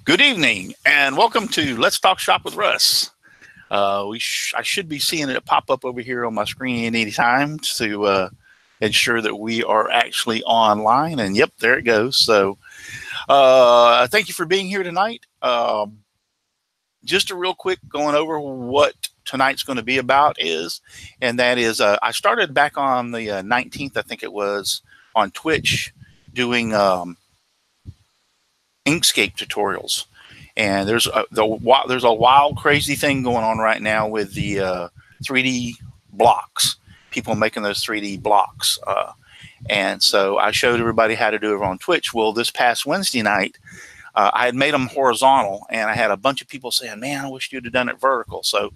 Good evening, and welcome to Let's Talk Shop with Russ. I should be seeing it pop up over here on my screen any time to ensure that we are actually online. And yep, there it goes. So thank you for being here tonight. Just a real quick going over what tonight's going to be about is, and that is I started back on the 19th, I think it was, on Twitch doing Inkscape tutorials. And there's a wild, crazy thing going on right now with the 3D blocks. People making those 3D blocks. And so I showed everybody how to do it on Twitch. Well, this past Wednesday night, I had made them horizontal, and I had a bunch of people saying, man, I wish you'd have done it vertical. So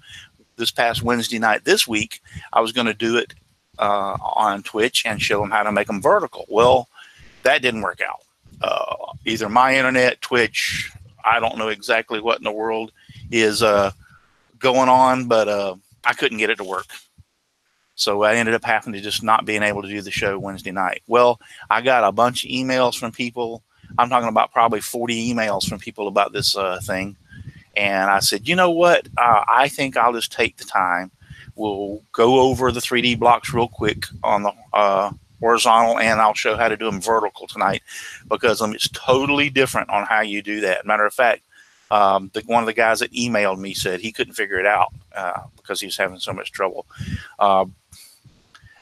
this past Wednesday night this week, I was going to do it on Twitch and show them how to make them vertical. Well, that didn't work out. Either my internet, Twitch, I don't know exactly what in the world is going on, but I couldn't get it to work. So I ended up having to just not being able to do the show Wednesday night. Well, I got a bunch of emails from people. I'm talking about probably 40 emails from people about this thing. And I said, you know what? I think I'll just take the time. We'll go over the 3D blocks real quick on the horizontal, and I'll show how to do them vertical tonight, because it's totally different on how you do that. Matter of fact, one of the guys that emailed me said he couldn't figure it out because he was having so much trouble.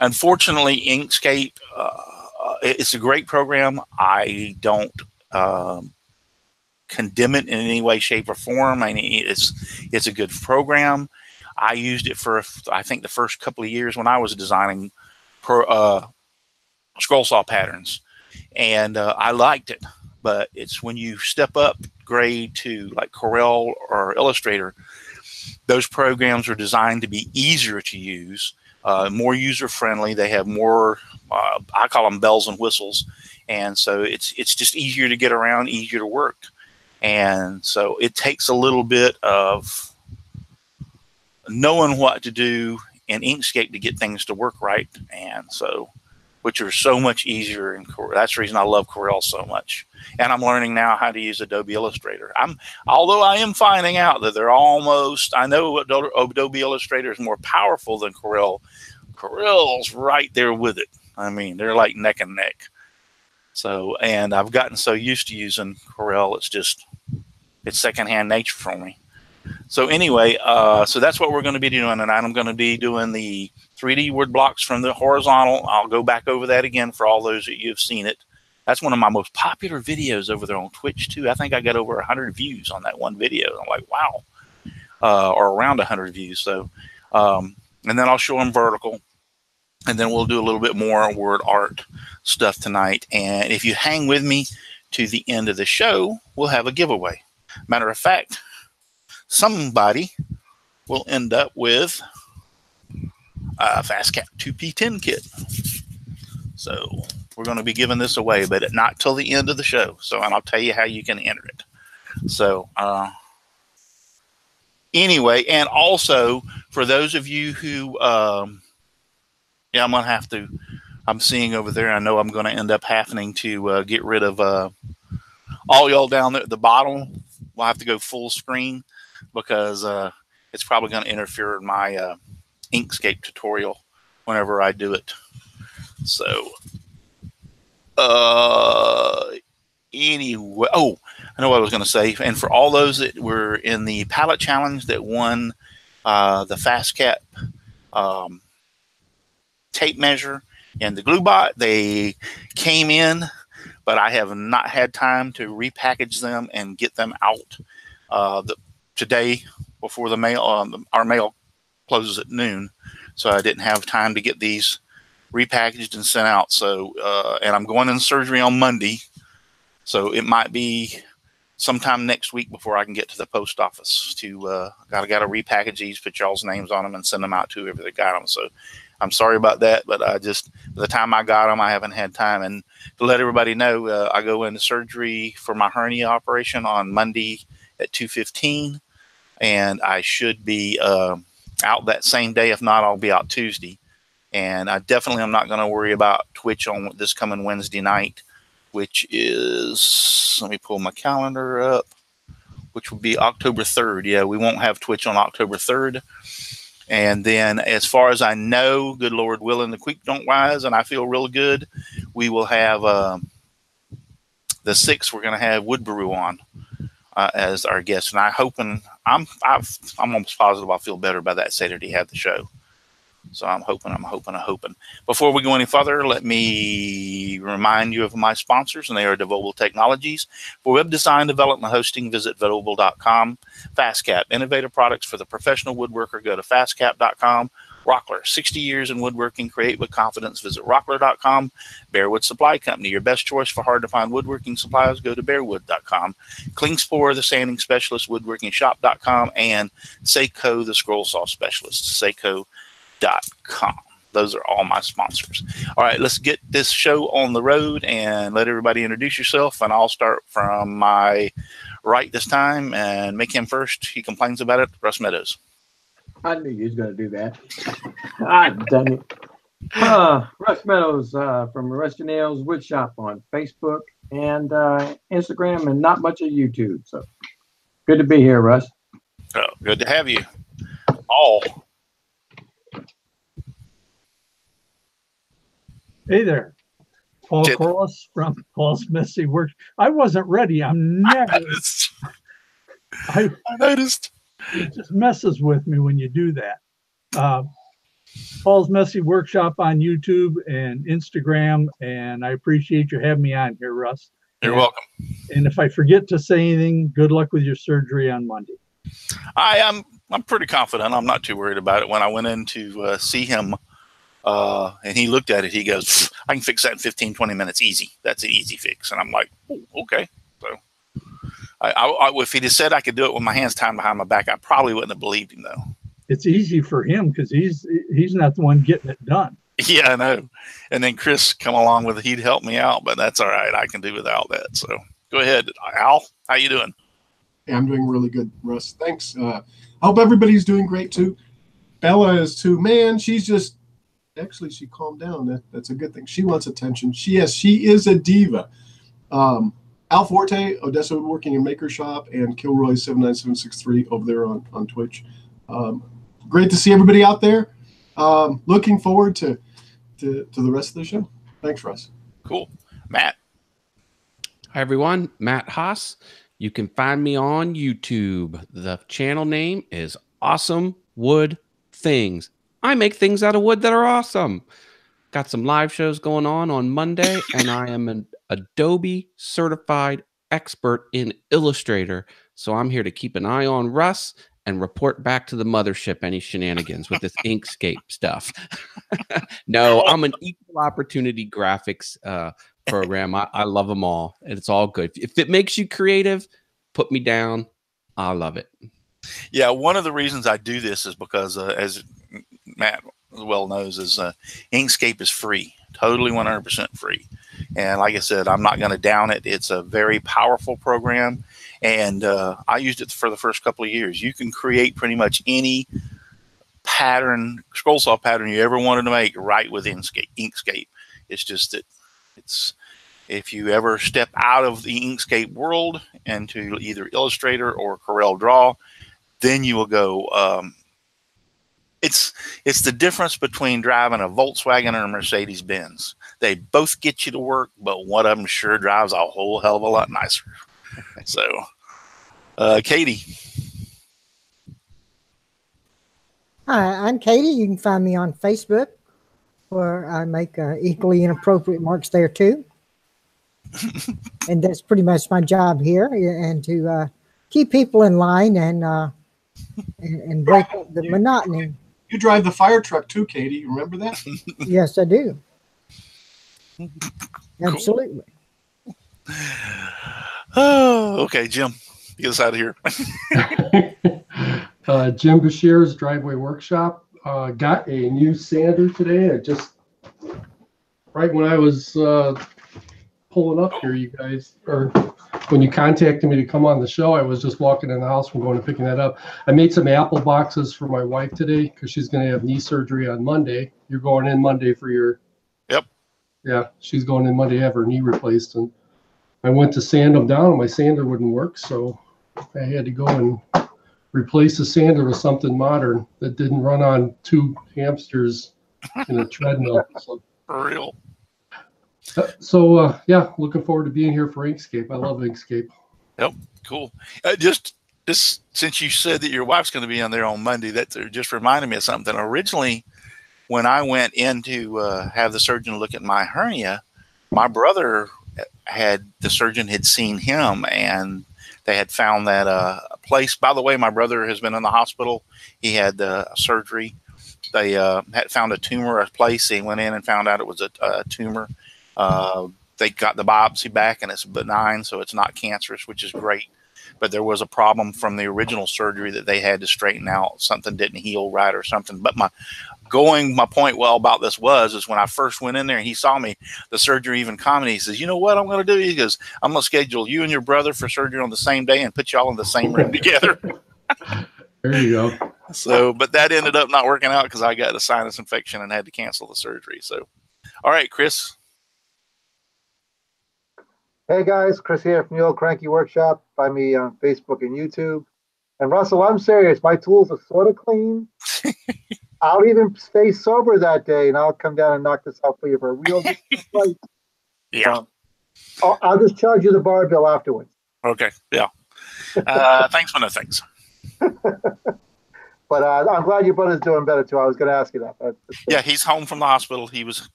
Unfortunately, Inkscape, it's a great program. I don't condemn it in any way, shape, or form. I mean, it's a good program. I used it for, I think, the first couple of years when I was designing scroll saw patterns, and I liked it. But it's when you step up grade to like Corel or Illustrator, those programs are designed to be easier to use, more user friendly. They have more, I call them bells and whistles, and so it's just easier to get around, easier to work. And so it takes a little bit of knowing what to do in Inkscape to get things to work right, and so, which are so much easier in Corel. That's the reason I love Corel so much. And I'm learning now how to use Adobe Illustrator. Although I am finding out that they're almost, I know Adobe Illustrator is more powerful than Corel. Corel's right there with it. I mean, they're like neck and neck. So, and I've gotten so used to using Corel, it's secondhand nature for me. So anyway, so that's what we're going to be doing tonight. I'm going to be doing the 3D word blocks from the horizontal. I'll go back over that again for all those that you've seen it. That's one of my most popular videos over there on Twitch too. I think I got over 100 views on that one video. I'm like, wow, or around 100 views. So, and then I'll show them vertical, and then we'll do a little bit more word art stuff tonight. And if you hang with me to the end of the show, we'll have a giveaway. Matter of fact, somebody will end up with a FastCap 2P10 kit. So we're going to be giving this away, but not till the end of the show. So, and I'll tell you how you can enter it. So anyway, and also for those of you who, I'm going to have to, I'm seeing over there, I know I'm going to end up having to get rid of all y'all down there at the bottom. We'll have to go full screen, because it's probably going to interfere in my Inkscape tutorial whenever I do it. So anyway, oh, I know what I was going to say. And for all those that were in the palette challenge that won the FastCap tape measure and the GlueBot, they came in, but I have not had time to repackage them and get them out today before the mail. Our mail closes at noon, so I didn't have time to get these repackaged and sent out. So, and I'm going in surgery on Monday, so it might be sometime next week before I can get to the post office to gotta repackage these, put y'all's names on them, and send them out to whoever that got them. So I'm sorry about that, but I just, by the time I got them, I haven't had time. And to let everybody know, I go into surgery for my hernia operation on Monday at 2:15, and I should be out that same day. If not, I'll be out Tuesday. And I definitely am not going to worry about Twitch on this coming Wednesday night, which is, let me pull my calendar up. which will be October 3rd. Yeah, we won't have Twitch on October 3rd. And then, as far as I know, good Lord willing, the creek don't rise, and I feel real good, we will have the 6th. We're going to have Wood Brew on as our guest, and I'm almost positive I'll feel better by that Saturday have the show. So I'm hoping. Before we go any further, let me remind you of my sponsors, and they are Devobel Technologies. For web design, development, hosting, visit Devobel.com. FastCap, innovative products for the professional woodworker. Go to fastcap.com. Rockler, 60 years in woodworking. Create with confidence. Visit rockler.com. Bearwood Supply Company, your best choice for hard-to-find woodworking supplies. Go to bearwood.com. Klingspor, the sanding specialist, woodworkingshop.com. And Seiko, the scroll saw specialist, Seiko.com. Those are all my sponsors. All right, let's get this show on the road and let everybody introduce yourself. And I'll start from my right this time and make him first. He complains about it. Russ Meadows. I knew you was going to do that. God dang it. Russ Meadows from Rusty Nails Woodshop on Facebook and Instagram, and not much of YouTube. So good to be here, Russ. Oh, good to have you all. Hey there, Paul Corliss from Paul's Messy Work. I wasn't ready. I'm never. I noticed. It just messes with me when you do that. Paul's Messy Workshop on YouTube and Instagram, and I appreciate you having me on here, Russ. You're welcome. And if I forget to say anything, good luck with your surgery on Monday. I'm pretty confident. I'm not too worried about it. When I went in to see him, and he looked at it, he goes, I can fix that in 15, 20 minutes. Easy. That's an easy fix. And I'm like, oh, okay. So if he'd have said I could do it with my hands tied behind my back, I probably wouldn't have believed him, though. It's easy for him because he's not the one getting it done. Yeah, I know. And then Chris come along with it. He'd help me out, but that's all right. I can do without that. So go ahead, Al. How you doing? Hey, I'm doing really good, Russ. Thanks. I hope everybody's doing great, too. Bella is, too. Man, she's just... Actually, she calmed down. That's a good thing. She wants attention. She is a diva. Al Forte, Odessa Woodworking and Maker Shop, and Kilroy 79763 over there on Twitch. Great to see everybody out there. Looking forward to the rest of the show. Thanks, Russ. Cool. Matt. Hi, everyone. Matt Haas. You can find me on YouTube. The channel name is Awesome Wood Things. I make things out of wood that are awesome. Got some live shows going on Monday, and I am an Adobe certified expert in Illustrator. So I'm here to keep an eye on Russ and report back to the mothership any shenanigans with this Inkscape stuff. No, I'm an equal opportunity graphics program. I love them all. And it's all good. If it makes you creative, put me down. I love it. Yeah, one of the reasons I do this is because, as Matt well knows, is Inkscape is free, totally 100% free. And like I said, I'm not going to down it. It's a very powerful program, and I used it for the first couple of years. You can create pretty much any pattern, scroll saw pattern you ever wanted to make right with Inkscape. It's just that if you ever step out of the Inkscape world into either Illustrator or Corel Draw, then you will go. It's the difference between driving a Volkswagen and a Mercedes Benz. They both get you to work, but one of them sure drives a whole hell of a lot nicer. So, Katie. Hi, I'm Katie. You can find me on Facebook, where I make equally inappropriate marks there too. And that's pretty much my job here, and to keep people in line and break up the monotony. You drive the fire truck too, Katie. Remember that? Yes, I do. Absolutely. Oh, okay, Jim. Get us out of here. Jim Bashir's Driveway Workshop. Got a new sander today. I just, right when I was pulling up here, you guys, or when you contacted me to come on the show, I was just walking in the house from going and picking that up. I made some apple boxes for my wife today because she's going to have knee surgery on Monday. You're going in Monday for your... Yep. Yeah, she's going in Monday to have her knee replaced. And I went to sand them down and my sander wouldn't work. So I had to go and replace the sander with something modern that didn't run on 2 hamsters in a treadmill. For real. So yeah, looking forward to being here for Inkscape. I love Inkscape. Yep. Cool. Just since you said that your wife's going to be on there on Monday, that just reminded me of something. Originally, when I went in to have the surgeon look at my hernia, my brother the surgeon had seen him, and they had found that place. By the way, my brother has been in the hospital. He had surgery. They had found a tumor, a place. He went in and found out it was a tumor. They got the biopsy back, and it's benign, so it's not cancerous, which is great. But there was a problem from the original surgery that they had to straighten out. Something didn't heal right or something. But my point about this is when I first went in there and he saw me, the surgeon even commented, he says, you know what I'm going to do? He goes, I'm going to schedule you and your brother for surgery on the same day and put y'all in the same room together. There you go. So, but that ended up not working out because I got a sinus infection and had to cancel the surgery. So, all right, Chris. Hey guys, Chris here from the Old Cranky Workshop. Find me on Facebook and YouTube. And Russell, I'm serious. My tools are sort of clean. I'll even stay sober that day, and I'll come down and knock this out for you for a real good price. Yeah. I'll just charge you the bar bill afterwards. Okay. Yeah. Thanks for no thanks. But I'm glad your brother's doing better too. I was going to ask you that. Yeah, he's home from the hospital.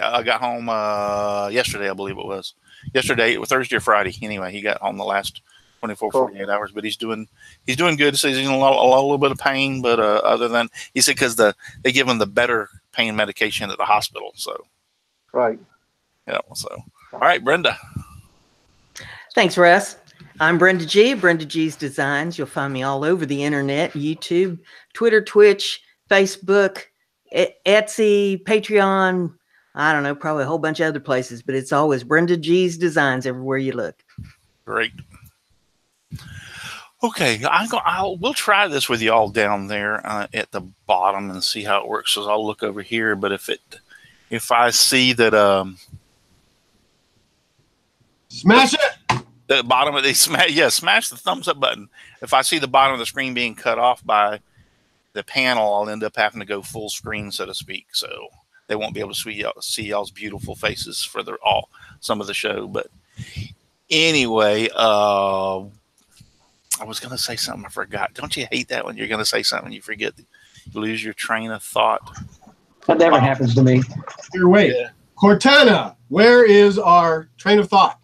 I got home yesterday, I believe it was. Yesterday, it was Thursday or Friday. Anyway, he got home the last 24, 48 hours. But he's doing good. So he's in a little bit of pain, but other than he said because they give him the better pain medication at the hospital. So right. Yeah. So all right, Brenda. Thanks, Russ. I'm Brenda G. Brenda G's Designs. You'll find me all over the internet: YouTube, Twitter, Twitch, Facebook, Etsy, Patreon. I don't know, probably a whole bunch of other places, but it's always Brenda G's Designs everywhere you look. Great. Okay, we'll try this with you all down there at the bottom and see how it works. So I'll look over here, but if I see that smash it. The bottom of the smash the thumbs up button. If I see the bottom of the screen being cut off by the panel, I'll end up having to go full screen, so to speak. So they won't be able to see y'all's beautiful faces for some of the show. But anyway, I was going to say something I forgot. Don't you hate that when you're going to say something you forget? You lose your train of thought. That never happens to me. Here, wait. Yeah. Cortana, where is our train of thought?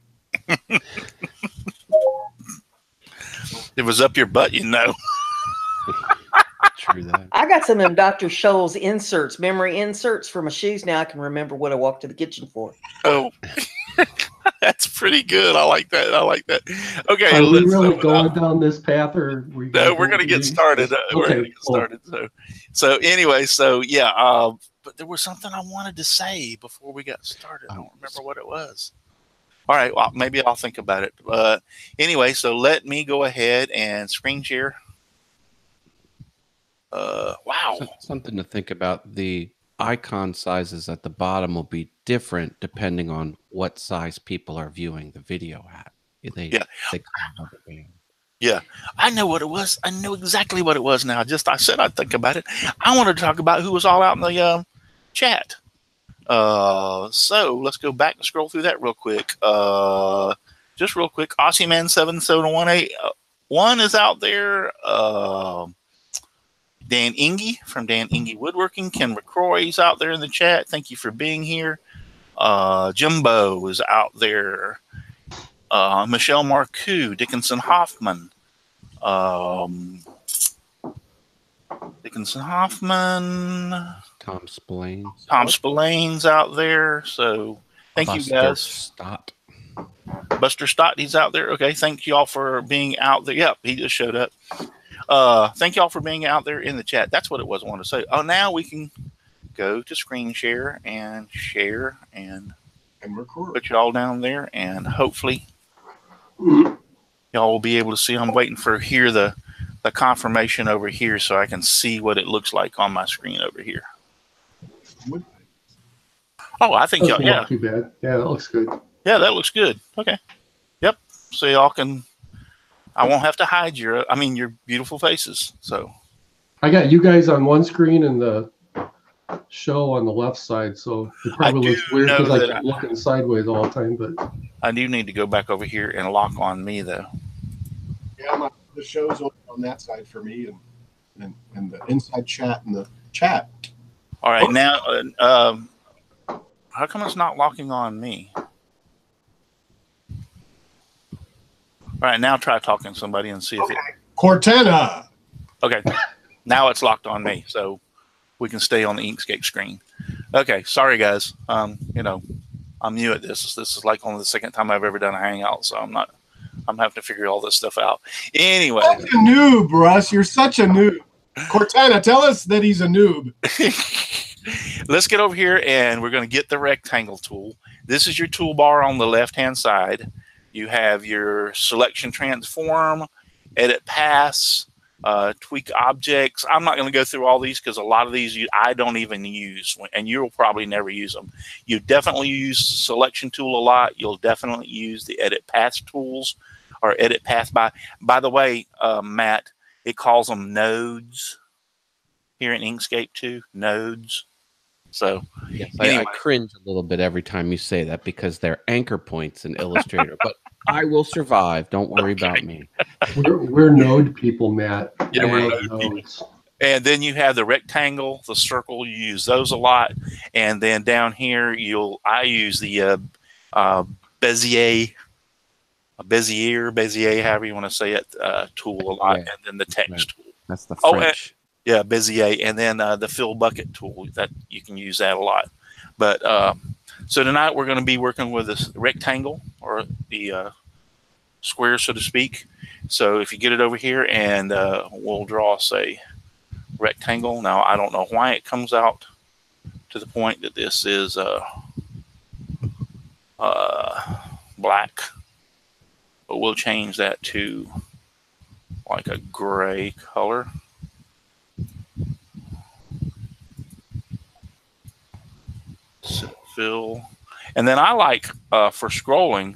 It was up your butt, you know. True that. I got some of them Dr. Scholl's inserts, memory inserts for my shoes. Now I can remember what I walked to the kitchen for. Oh, that's pretty good. I like that. Okay, are we really going down this path, or we're going to get started. We're going to get started. So anyway, yeah. But there was something I wanted to say before we got started. I don't remember what it was. All right, well, maybe I'll think about it. Anyway, so let me go ahead and screen share. Wow. Something to think about. The icon sizes at the bottom will be different depending on what size people are viewing the video at. Yeah, I know what it was. I know exactly what it was now. I said I'd think about it. I wanted to talk about who was all out in the chat. So let's go back and scroll through that real quick. Just real quick. Aussie Man 77181 is out there. Dan Ingy from Dan Ingy Woodworking. Ken McCroy is out there in the chat. Thank you for being here. Jimbo is out there. Michelle Marcoux, Dickinson Hoffman. Tom Spillane. Tom Spillane's out there. So thank you guys. Stott. Buster Stott, he's out there. Okay, thank you all for being out there. Yep, he just showed up. Thank you all for being out there in the chat. That's what it was I wanted to say. Oh, now we can go to screen share and record. Put you all down there, and hopefully y'all will be able to see. I'm waiting for the confirmation over here so I can see what it looks like on my screen over here. Oh, I think y'all, yeah. Not too bad. Yeah, that looks good. Yeah, that looks good. Okay. Yep. So y'all can I won't have to hide your beautiful faces. So I got you guys on one screen and the show on the left side, so it probably looks weird because I keep looking sideways all the time. But I do need to go back over here and lock on me though. Yeah, the show's on that side for me, and the inside chat and the chat. All right, now how come it's not locking on me? All right, now try talking to somebody and see if it. Cortana. Okay, now it's locked on me, so we can stay on the Inkscape screen. Okay, sorry guys. You know, I'm new at this. This is like only the second time I've ever done a Hangout, so I'm having to figure all this stuff out. Anyway, such a noob, Russ. You're such a noob. Cortana, tell us that he's a noob. Let's get over here and we're going to get the rectangle tool. This is your toolbar on the left-hand side. You have your selection transform, edit paths, tweak objects. I'm not going to go through all these because a lot of these I don't even use, and you'll probably never use them. You definitely use the selection tool a lot. You'll definitely use the edit paths tools or edit path by. By the way, Matt, it calls them nodes here in Inkscape too, nodes. So yes, anyway. I cringe a little bit every time you say that because they're anchor points in Illustrator, but I will survive. Don't worry about me. We're node people, Matt. Yeah, we're nodes. And then you have the rectangle, the circle. You use those a lot. And then down here, I use the Bezier, however you want to say it, tool a lot, and then the text tool. That's the French. Yeah, Bezier, and then the fill bucket tool, that you can use that a lot. But so tonight we're going to be working with this rectangle or the square, so to speak. So if you get it over here, and we'll draw, say, rectangle. Now I don't know why it comes out to the point that this is black, but we'll change that to like a gray color. Fill, and then I like for scrolling,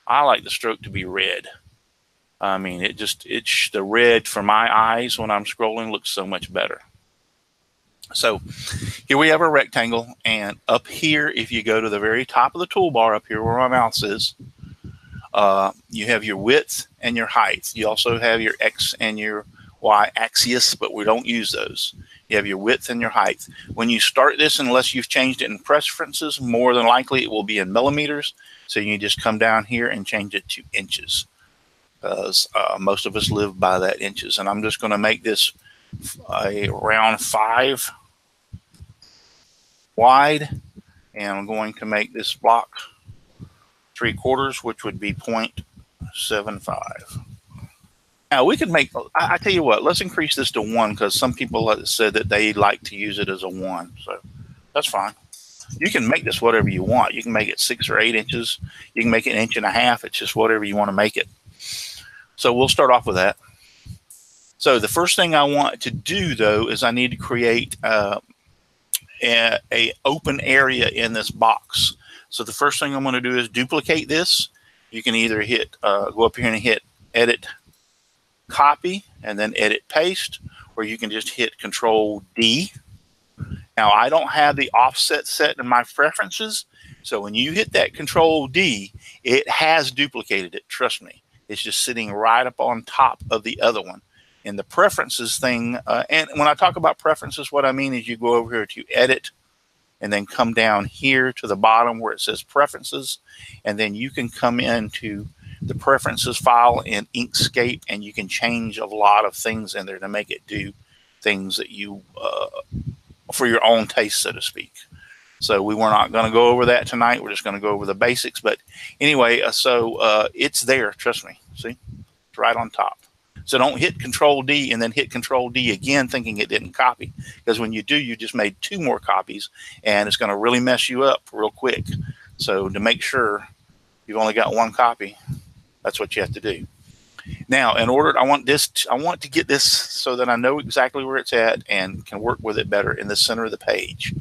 I like the stroke to be red. I mean, it's the red for my eyes when I'm scrolling looks so much better. So here we have a rectangle, and up here, if you go to the very top of the toolbar up here where my mouse is, you have your width and your height. You also have your X and your Y axis, but we don't use those. You have your width and your height. When you start this, unless you've changed it in preferences, more than likely it will be in millimeters. So you just come down here and change it to inches, because most of us live by that inches. And I'm just going to make this around 5 wide, and I'm going to make this block 3/4, which would be 0.75. Now we could make, I tell you what, let's increase this to 1, because some people said that they like to use it as a 1. So that's fine. You can make this whatever you want. You can make it 6 or 8 inches. You can make it 1.5 inches. It's just whatever you want to make it. So we'll start off with that. So the first thing I want to do, though, is I need to create a open area in this box. So the first thing I'm going to do is duplicate this. You can either hit, go up here and hit Edit, Copy, and then Edit, Paste, or you can just hit Control D. Now I don't have the offset set in my preferences, so when you hit that Control D, it has duplicated it. Trust me, it's just sitting right up on top of the other one. In the preferences thing, and when I talk about preferences, what I mean is you go over here to Edit, and then come down here to the bottom where it says Preferences, and then you can come into the Preferences file in Inkscape, and you can change a lot of things in there to make it do things that you for your own taste, so to speak. So we're not going to go over that tonight. We're just going to go over the basics. But anyway, so it's there. Trust me. See, it's right on top. So don't hit Control D and then hit Control D again thinking it didn't copy, because when you do, you just made 2 more copies, and it's going to really mess you up real quick. So to make sure you've only got 1 copy, that's what you have to do. Now, in order, I want to get this so that I know exactly where it's at and can work with it better in the center of the page.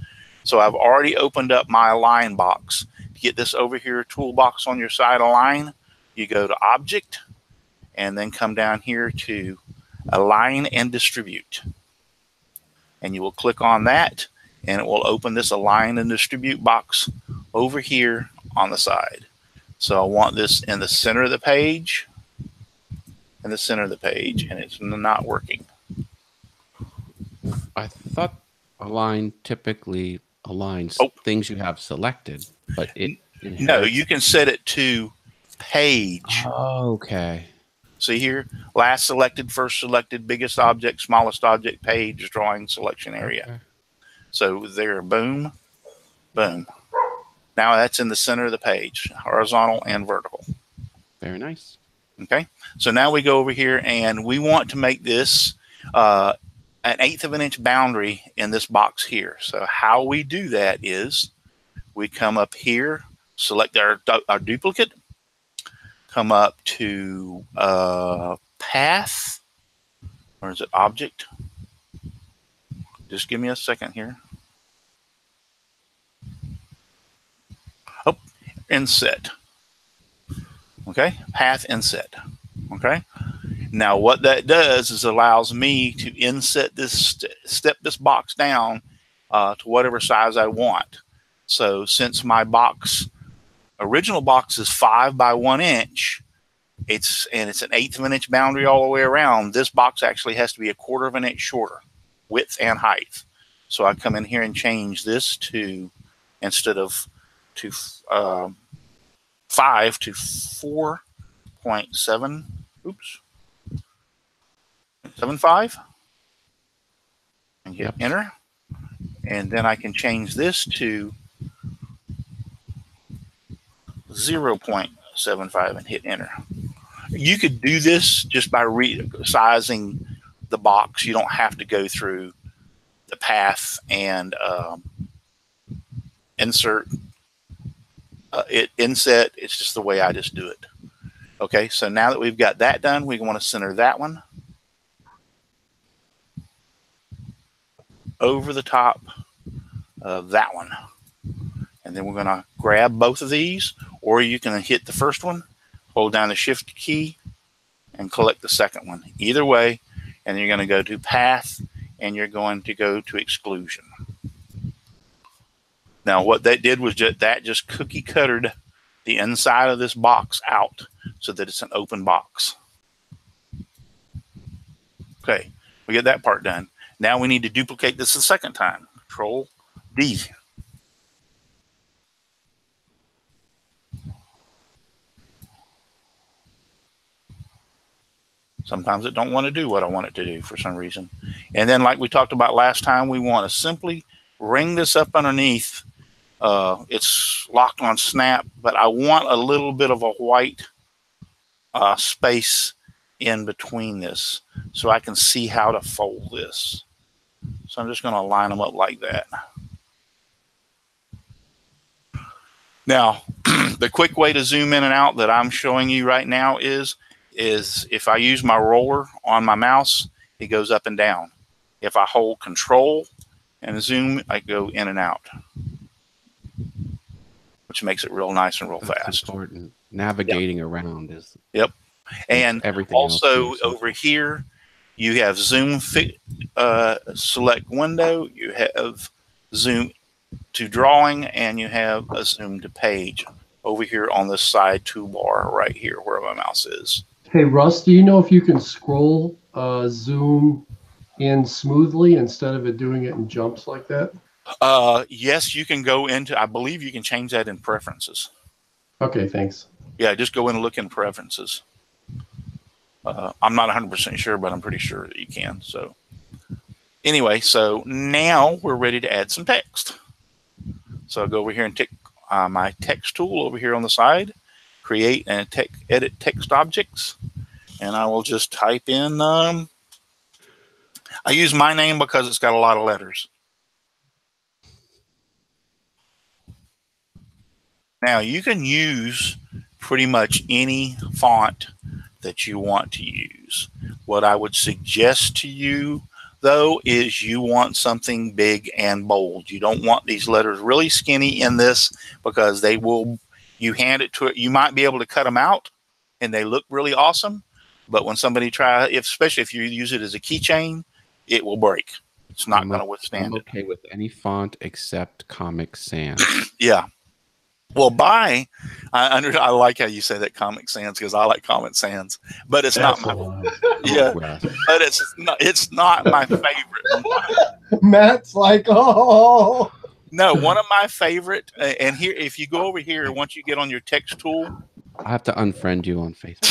So I've already opened up my align box. To get this over here, toolbox on your side align, you go to Object, and then come down here to Align and Distribute. And you will click on that, and it will open this Align and Distribute box over here on the side. So I want this in the center of the page, and it's not working. I thought Align typically aligns things you have selected, but no, you can set it to page. Oh, okay. See here, last selected, first selected, biggest object, smallest object, page, drawing, selection area. Okay. So there, boom, boom. Now that's in the center of the page, horizontal and vertical. Very nice. Okay, so now we go over here and we want to make this an 1/8 of an inch boundary in this box here. So how we do that is we come up here, select our duplicate, come up to path, or is it object? Just give me a second here. Oh, inset. Okay, path inset. Okay. Now what that does is allows me to inset this, step this box down to whatever size I want. So since my original box is 5 by 1 inch, it's an 1/8 of an inch boundary all the way around. This box actually has to be 1/4 of an inch shorter, width and height. So I come in here and change this to, instead of 5 to 4.7. Oops. 7.5 and hit enter, and then I can change this to 0.75 and hit enter. You could do this just by resizing the box. You don't have to go through the path and inset. It's just the way I just do it. Okay, so now that we've got that done, we want to center that one over the top of that one. And then we're going to grab both of these, or you can hit the first one, hold down the shift key, and select the second one. Either way, and you're going to go to path, and you're going to go to exclusion. Now what that did was just cookie cuttered the inside of this box out so that it's an open box. Okay, we get that part done. Now we need to duplicate this the second time. Control D. Sometimes it don't want to do what I want it to do for some reason. And then like we talked about last time, we want to simply ring this up underneath. It's locked on snap, but I want a little bit of a white space in between this so I can see how to fold this. So I'm just going to line them up like that. Now, the quick way to zoom in and out that I'm showing you right now is if I use my roller on my mouse, it goes up and down. If I hold Control and zoom, I go in and out, which makes it real nice and real fast. Important. Navigating around is. Yep. And everything also over here, you have zoom select window, you have zoom to drawing, and you have a zoom to page over here on the side toolbar right here where my mouse is. Hey, Russ, do you know if you can scroll zoom in smoothly instead of it doing it in jumps like that? Yes, you can go into, I believe you can change that in preferences. Okay, thanks. Yeah, just go in and look in preferences. I'm not 100% sure, but I'm pretty sure that you can. So anyway, so now we're ready to add some text. So I'll go over here and take my text tool over here on the side, create and edit text objects. And I will just type in, I use my name because it's got a lot of letters. Now you can use pretty much any font that you want to use. What I would suggest to you though is you want something big and bold. You don't want these letters really skinny in this because they will, you hand it to it, you might be able to cut them out and they look really awesome, But when somebody especially if you use it as a keychain, it will break. It's not going to withstand I'm okay with any font except Comic Sans. Yeah. Well, I like how you say that, Comic Sans, because I like Comic Sans, but it's not my yeah, but it's not my favorite. Matt's like, oh no, one of my favorite, and here, if you go over here, once you get on your text tool, I have to unfriend you on Facebook.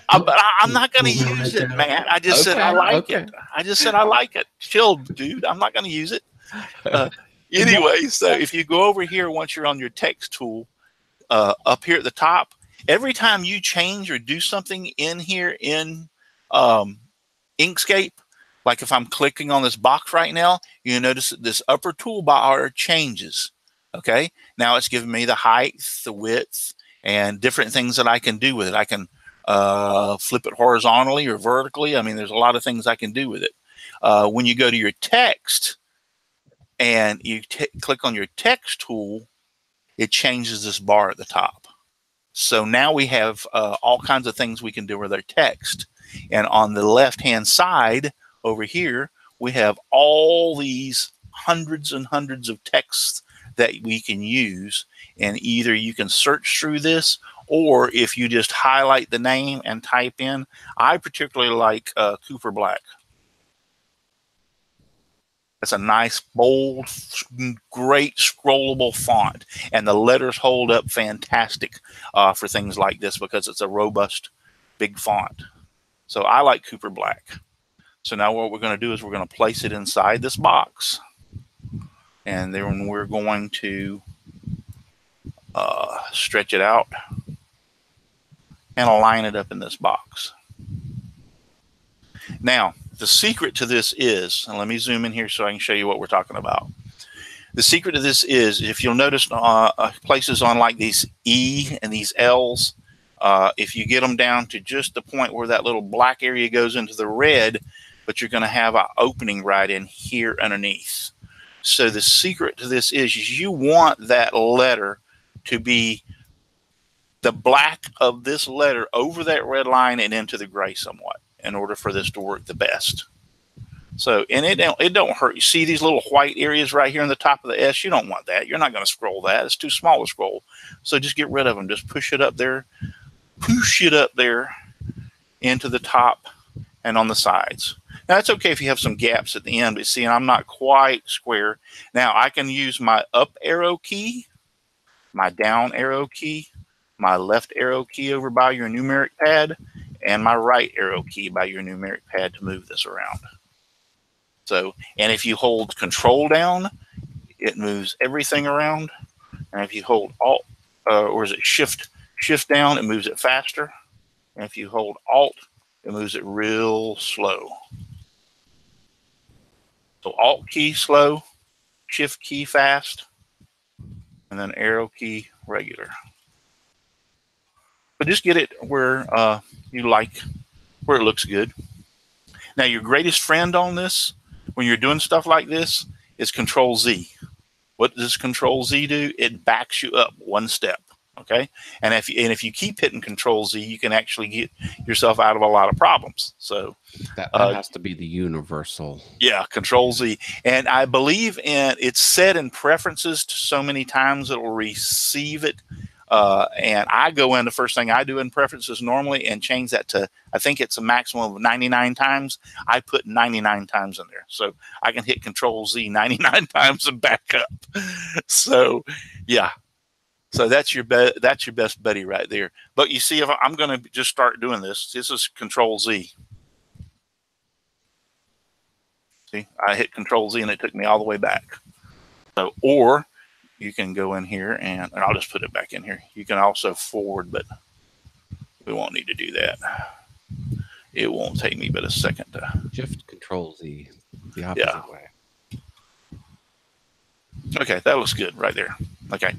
But I'm not going to use it, man. I just said I like it. I just said I like it. Chill, dude. I'm not going to use it. Anyway, so if you go over here, once you're on your text tool, up here at the top, every time you change or do something in here in Inkscape, like if I'm clicking on this box right now, you notice that this upper toolbar changes. Okay, now it's giving me the height, the width, and different things that I can do with it. I can flip it horizontally or vertically. I mean, there's a lot of things I can do with it. When you go to your text and you click on your text tool, it changes this bar at the top. So now we have all kinds of things we can do with our text. And on the left-hand side over here, we have all these hundreds and hundreds of texts that we can use. And either you can search through this, or if you just highlight the name and type in, I particularly like Cooper Black. It's a nice, bold, great scrollable font, and the letters hold up fantastic for things like this because it's a robust, big font. So I like Cooper Black. So now what we're going to do is we're going to place it inside this box, and then we're going to stretch it out and align it up in this box. Now, the secret to this is, and let me zoom in here so I can show you what we're talking about. The secret to this is, if you'll notice places on like these E and these L's, if you get them down to just the point where that little black area goes into the red, but you're going to have an opening right in here underneath. So the secret to this is you want that letter to be the black of this letter over that red line and into the gray somewhat, in order for this to work the best. So, and it don't hurt. You see these little white areas right here on the top of the S? You don't want that. You're not going to scroll that. It's too small to scroll. So just get rid of them. Just push it up there into the top and on the sides. Now, it's okay if you have some gaps at the end, but see, I'm not quite square. Now, I can use my up arrow key, my down arrow key, my left arrow key over by your numeric pad, and my right arrow key by your numeric pad to move this around. So, and if you hold Control down, it moves everything around. And if you hold Alt, or is it Shift down, it moves it faster. And if you hold Alt, it moves it real slow. So Alt key slow, Shift key fast, and then arrow key regular. But just get it where you like, where it looks good. Now, your greatest friend on this, when you're doing stuff like this, is Control Z. What does Control Z do? It backs you up one step. Okay, and if you keep hitting Control Z, you can actually get yourself out of a lot of problems. So that has to be the universal. Yeah, Control Z, and I believe it's set in preferences to so many times it will receive it. And I go in, the first thing I do in preferences normally and change that to, I think it's a maximum of 99 times. I put 99 times in there. So I can hit Control Z 99 times and back up. So yeah. So that's your best buddy right there. But you see, if I'm going to just start doing this is Control Z. See, I hit Control Z and it took me all the way back. So, or you can go in here and I'll just put it back in here. You can also forward, but we won't need to do that. It won't take me but a second to Shift Control Z, the opposite way. Okay, that looks good right there. Okay.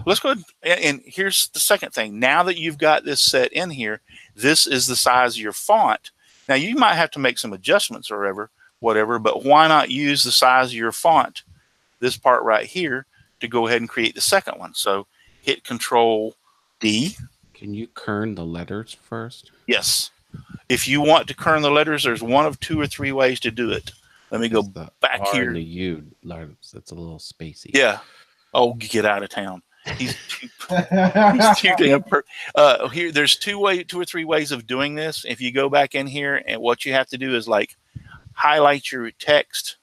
Let's go ahead and here's the second thing. Now that you've got this set in here, this is the size of your font. Now you might have to make some adjustments or whatever, but why not use the size of your font, this part right here, to go ahead and create the second one? So hit Control D Can you kern the letters first? Yes. If you want to kern the letters, there's one of 2 or 3 ways to do it. Let me go The back R here. and the U letters. That's a little spacey. Yeah. Oh, get out of town. He's too damn here. There's 2 or 3 ways of doing this. If you go back in here, and what you have to do is like highlight your text,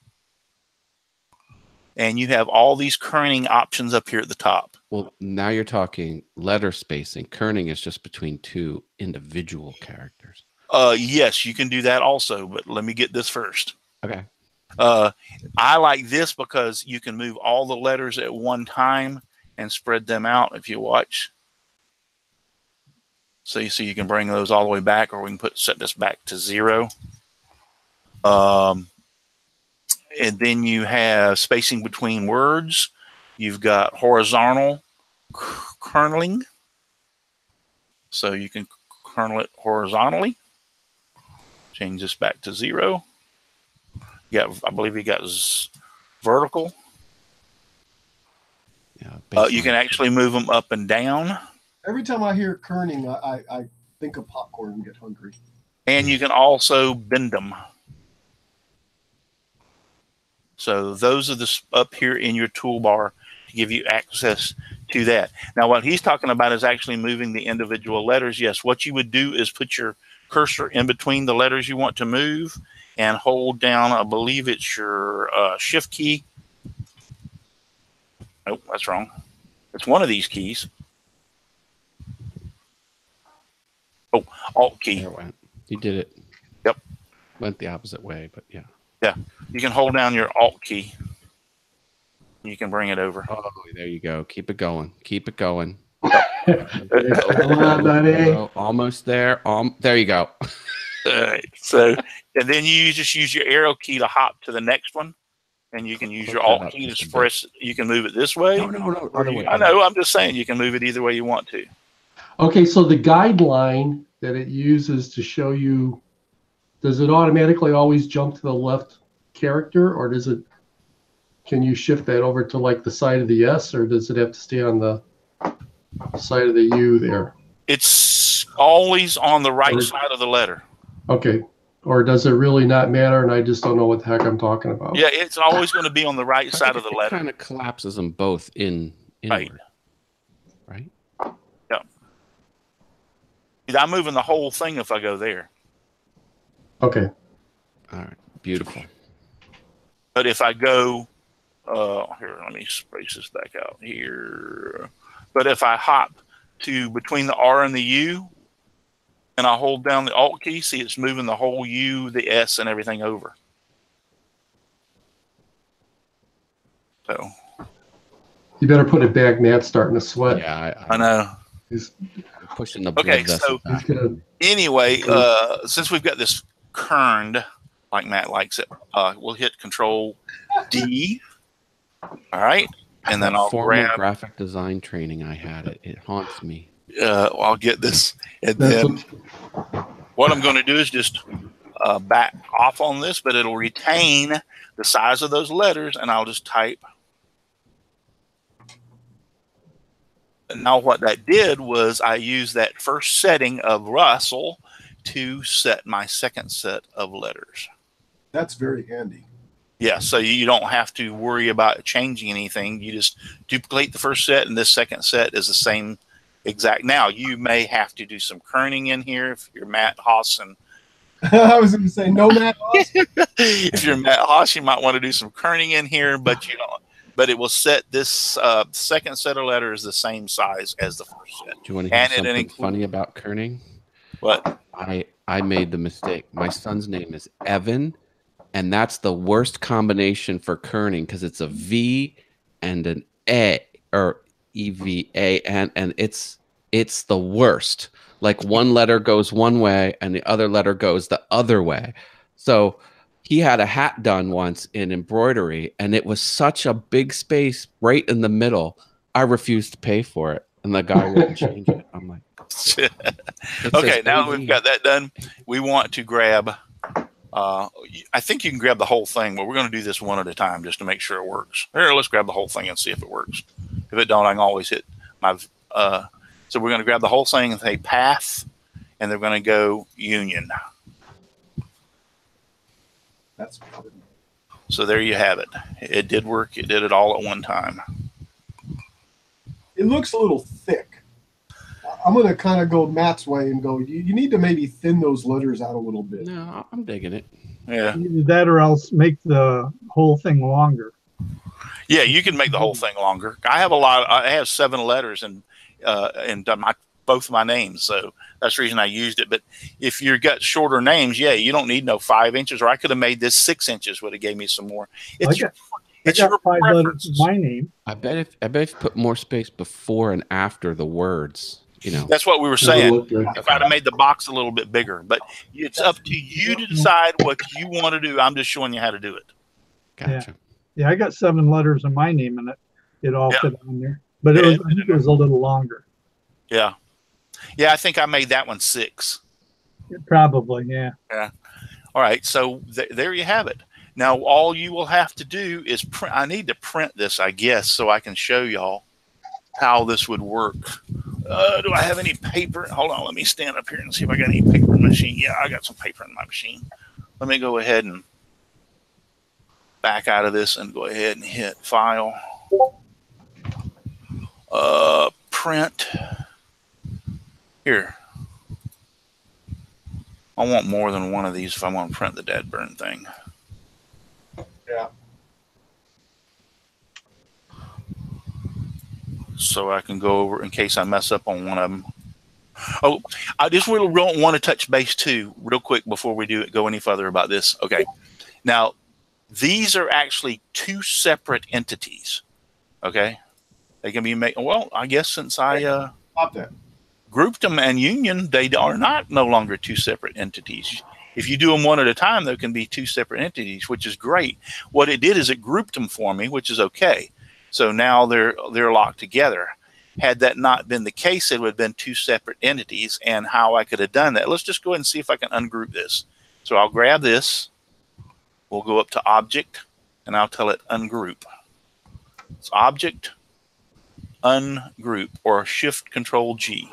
and you have all these kerning options up here at the top. Well, now you're talking letter spacing. Kerning is just between 2 individual characters. Yes, you can do that also, but let me get this first. Okay. I like this because you can move all the letters at one time and spread them out if you watch. So you can bring those all the way back, or we can set this back to 0. And then you have spacing between words. You've got horizontal kerning. So you can kernel it horizontally. Change this back to 0. I believe you got vertical. Yeah. You can actually move them up and down. Every time I hear kerning, I think of popcorn and get hungry. And you can also bend them. So those are up here in your toolbar to give you access to that. Now, what he's talking about is actually moving the individual letters. Yes, what you would do is put your cursor in between the letters you want to move and hold down, I believe it's your shift key. Oh, that's wrong. It's one of these keys. Oh, Alt key. There it went. You did it. Yep. Went the opposite way, but yeah. Yeah. You can hold down your Alt key. You can bring it over. Oh, there you go. Keep it going. Keep it going. Come on, buddy. Almost there. There you go. All right. So, and then you just use your arrow key to hop to the next one. And you can use your Alt key to press. You can move it this way. No. Other way. I know. I'm just saying you can move it either way you want to. Okay, so the guideline that it uses to show you, does it automatically always jump to the left character, or can you shift that over to like the side of the S, or does it have to stay on the side of the U there? It's always on the right side of the letter. Okay. Or does it really not matter and I just don't know what the heck I'm talking about? Yeah, it's always going to be on the right side of the letter. It kind of collapses them both inward. Right? Yeah. I'm moving the whole thing if I go there. Okay. All right. Beautiful. But if I go, here, let me space this back out here. But if I hop to between the R and the U, and I hold down the Alt key, see it's moving the whole U, the S, and everything over. So. You better put it back. Matt's starting to sweat. Yeah, I know. He's pushing the blood Okay, vessel so back. anyway, since we've got this kerned, like Matt likes it, we'll hit Control D. All right, and then I'll Former grab. graphic design training I had. It haunts me. I'll get this, and then what I'm going to do is just back off on this, but it'll retain the size of those letters, and I'll just type. And now what that did was I used that first setting of Russell to set my second set of letters. That's very handy. Yeah, so you don't have to worry about changing anything. You just duplicate the first set, and this second set is the same exact. Now, you may have to do some kerning in here if you're Matt Haas. And I was going to say, no Matt Haas. if you're Matt Haas, you might want to do some kerning in here, but you don't. But it will set this second set of letters the same size as the first set. Do you want to hear something funny about kerning? What? I made the mistake. My son's name is Evan, and that's the worst combination for kerning because it's a V and an A, or EVA, and it's the worst. Like one letter goes one way and the other letter goes the other way. So he had a hat done once in embroidery, and it was such a big space right in the middle. I refused to pay for it, and the guy wouldn't change it. I'm like, okay, now that we've got that done, we want to grab. I think you can grab the whole thing, but we're going to do this one at a time just to make sure it works. Here, let's grab the whole thing and see if it works. If it don't, I can always hit my So we're going to grab the whole thing and say path, and they're going to go union. That's good. So there you have it. It did work. It did it all at one time. It looks a little thick. I'm going to kind of go Matt's way and go, you need to maybe thin those letters out a little bit. No, I'm digging it. Yeah. Either that or else make the whole thing longer. Yeah, you can make the whole thing longer. I have 7 letters and both my names, so that's the reason I used it. But if you've got shorter names, yeah, you don't need no 5 inches, or I could have made this 6 inches, would have gave me some more. I got 5 letters in my name. I bet if you put more space before and after the words, you know. That's what we were saying. If I'd have made the box a little bit bigger, but it's up to you to decide what you want to do. I'm just showing you how to do it. Gotcha. Yeah, I got 7 letters in my name, and it all fit on there. But I think it was a little longer. Yeah. Yeah, I think I made that one 6. Probably, yeah. Yeah. All right, so there you have it. Now, all you will have to do is print. I need to print this, I guess, so I can show y'all how this would work. Do I have any paper? Hold on, let me stand up here and see if I got any paper in my machine. Yeah, I got some paper in my machine. Let me go ahead and back out of this and go ahead and hit File. Print. Here. I want more than one of these if I want to print the dead burn thing. Yeah. So I can go over in case I mess up on one of them. Oh, I just really want to touch base too, real quick before we go any further about this. Okay. Now, these are actually 2 separate entities. Okay. They can be made. Well, I guess since I grouped them and union, they are no longer 2 separate entities. If you do them one at a time, there can be 2 separate entities, which is great. What it did is it grouped them for me, which is okay. So now they're locked together. Had that not been the case, it would have been 2 separate entities. And how I could have done that, let's just go ahead and see if I can ungroup this. So I'll grab this. We'll go up to Object, and I'll tell it Ungroup. It's Object, Ungroup, or Shift Control G.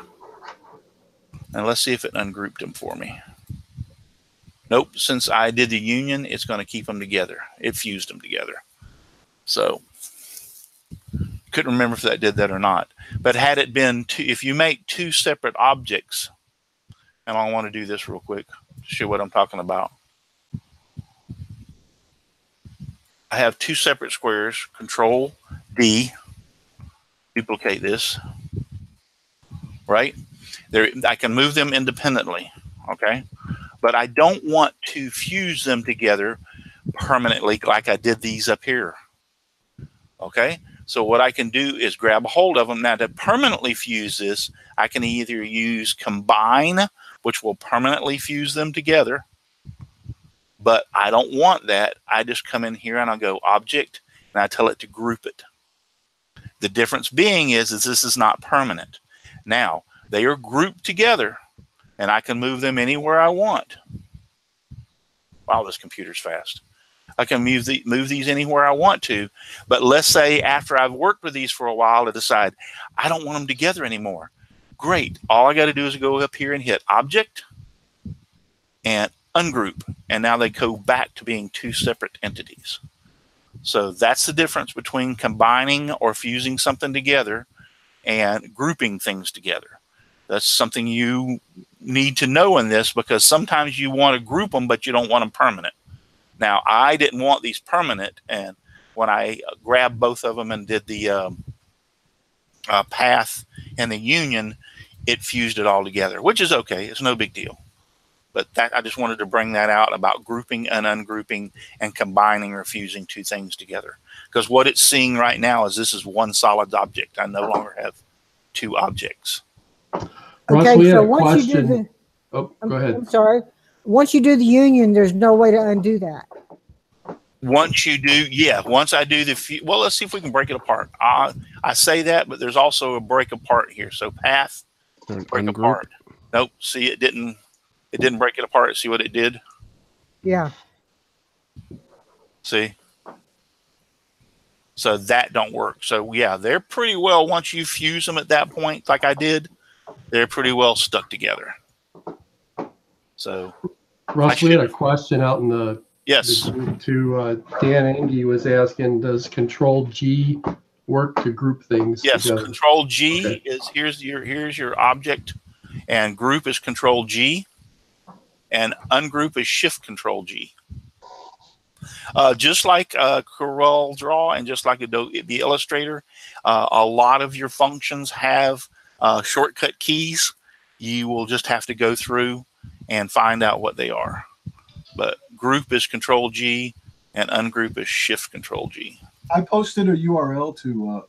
And let's see if it ungrouped them for me. Nope, since I did the union, it's going to keep them together. It fused them together. So, couldn't remember if that did that or not. But had it been if you make 2 separate objects, and I want to do this real quick to show what I'm talking about. I have 2 separate squares, Control D, duplicate this, right? I can move them independently, okay? But I don't want to fuse them together permanently like I did these up here, okay? So what I can do is grab a hold of them. Now to permanently fuse this, I can either use Combine, which will permanently fuse them together, but I don't want that. I just come in here and I'll go Object, and I tell it to group it. The difference being is this is not permanent. Now, they are grouped together, and I can move them anywhere I want. Wow, this computer's fast. I can move these anywhere I want to, but let's say after I've worked with these for a while to decide I don't want them together anymore. Great. All I got to do is go up here and hit Object and Ungroup, and now they go back to being 2 separate entities. So that's the difference between combining or fusing something together and grouping things together. That's something you need to know in this, because sometimes you want to group them, but you don't want them permanent. Now, I didn't want these permanent, and when I grabbed both of them and did the path and the union, it fused it all together, which is okay. It's no big deal. But that I just wanted to bring that out about grouping and ungrouping and combining or fusing 2 things together. Because what it's seeing right now is this is one solid object. I no longer have 2 objects. Russ, Okay, we had so a once you do question. the, Oh, go ahead. I'm sorry. Once you do the union, there's no way to undo that. Once you do, yeah, once I do well, let's see if we can break it apart. I say that, but there's also a break apart here. So path, break apart. Nope, see, it didn't break it apart. See what it did? Yeah. See? So that don't work. So yeah, they're pretty well, once you fuse them at that point, like I did, they're pretty well stuck together. So, Russ, we had a question out in the yes. group too. Dan Engie was asking, does Control G work to group things Yes, together? Control G is here's your object, and group is Control G, and ungroup is Shift Control G. Just like Corel Draw and just like the Illustrator, a lot of your functions have shortcut keys. You will just have to go through and find out what they are. But group is Control G, and ungroup is Shift Control G. I posted a URL to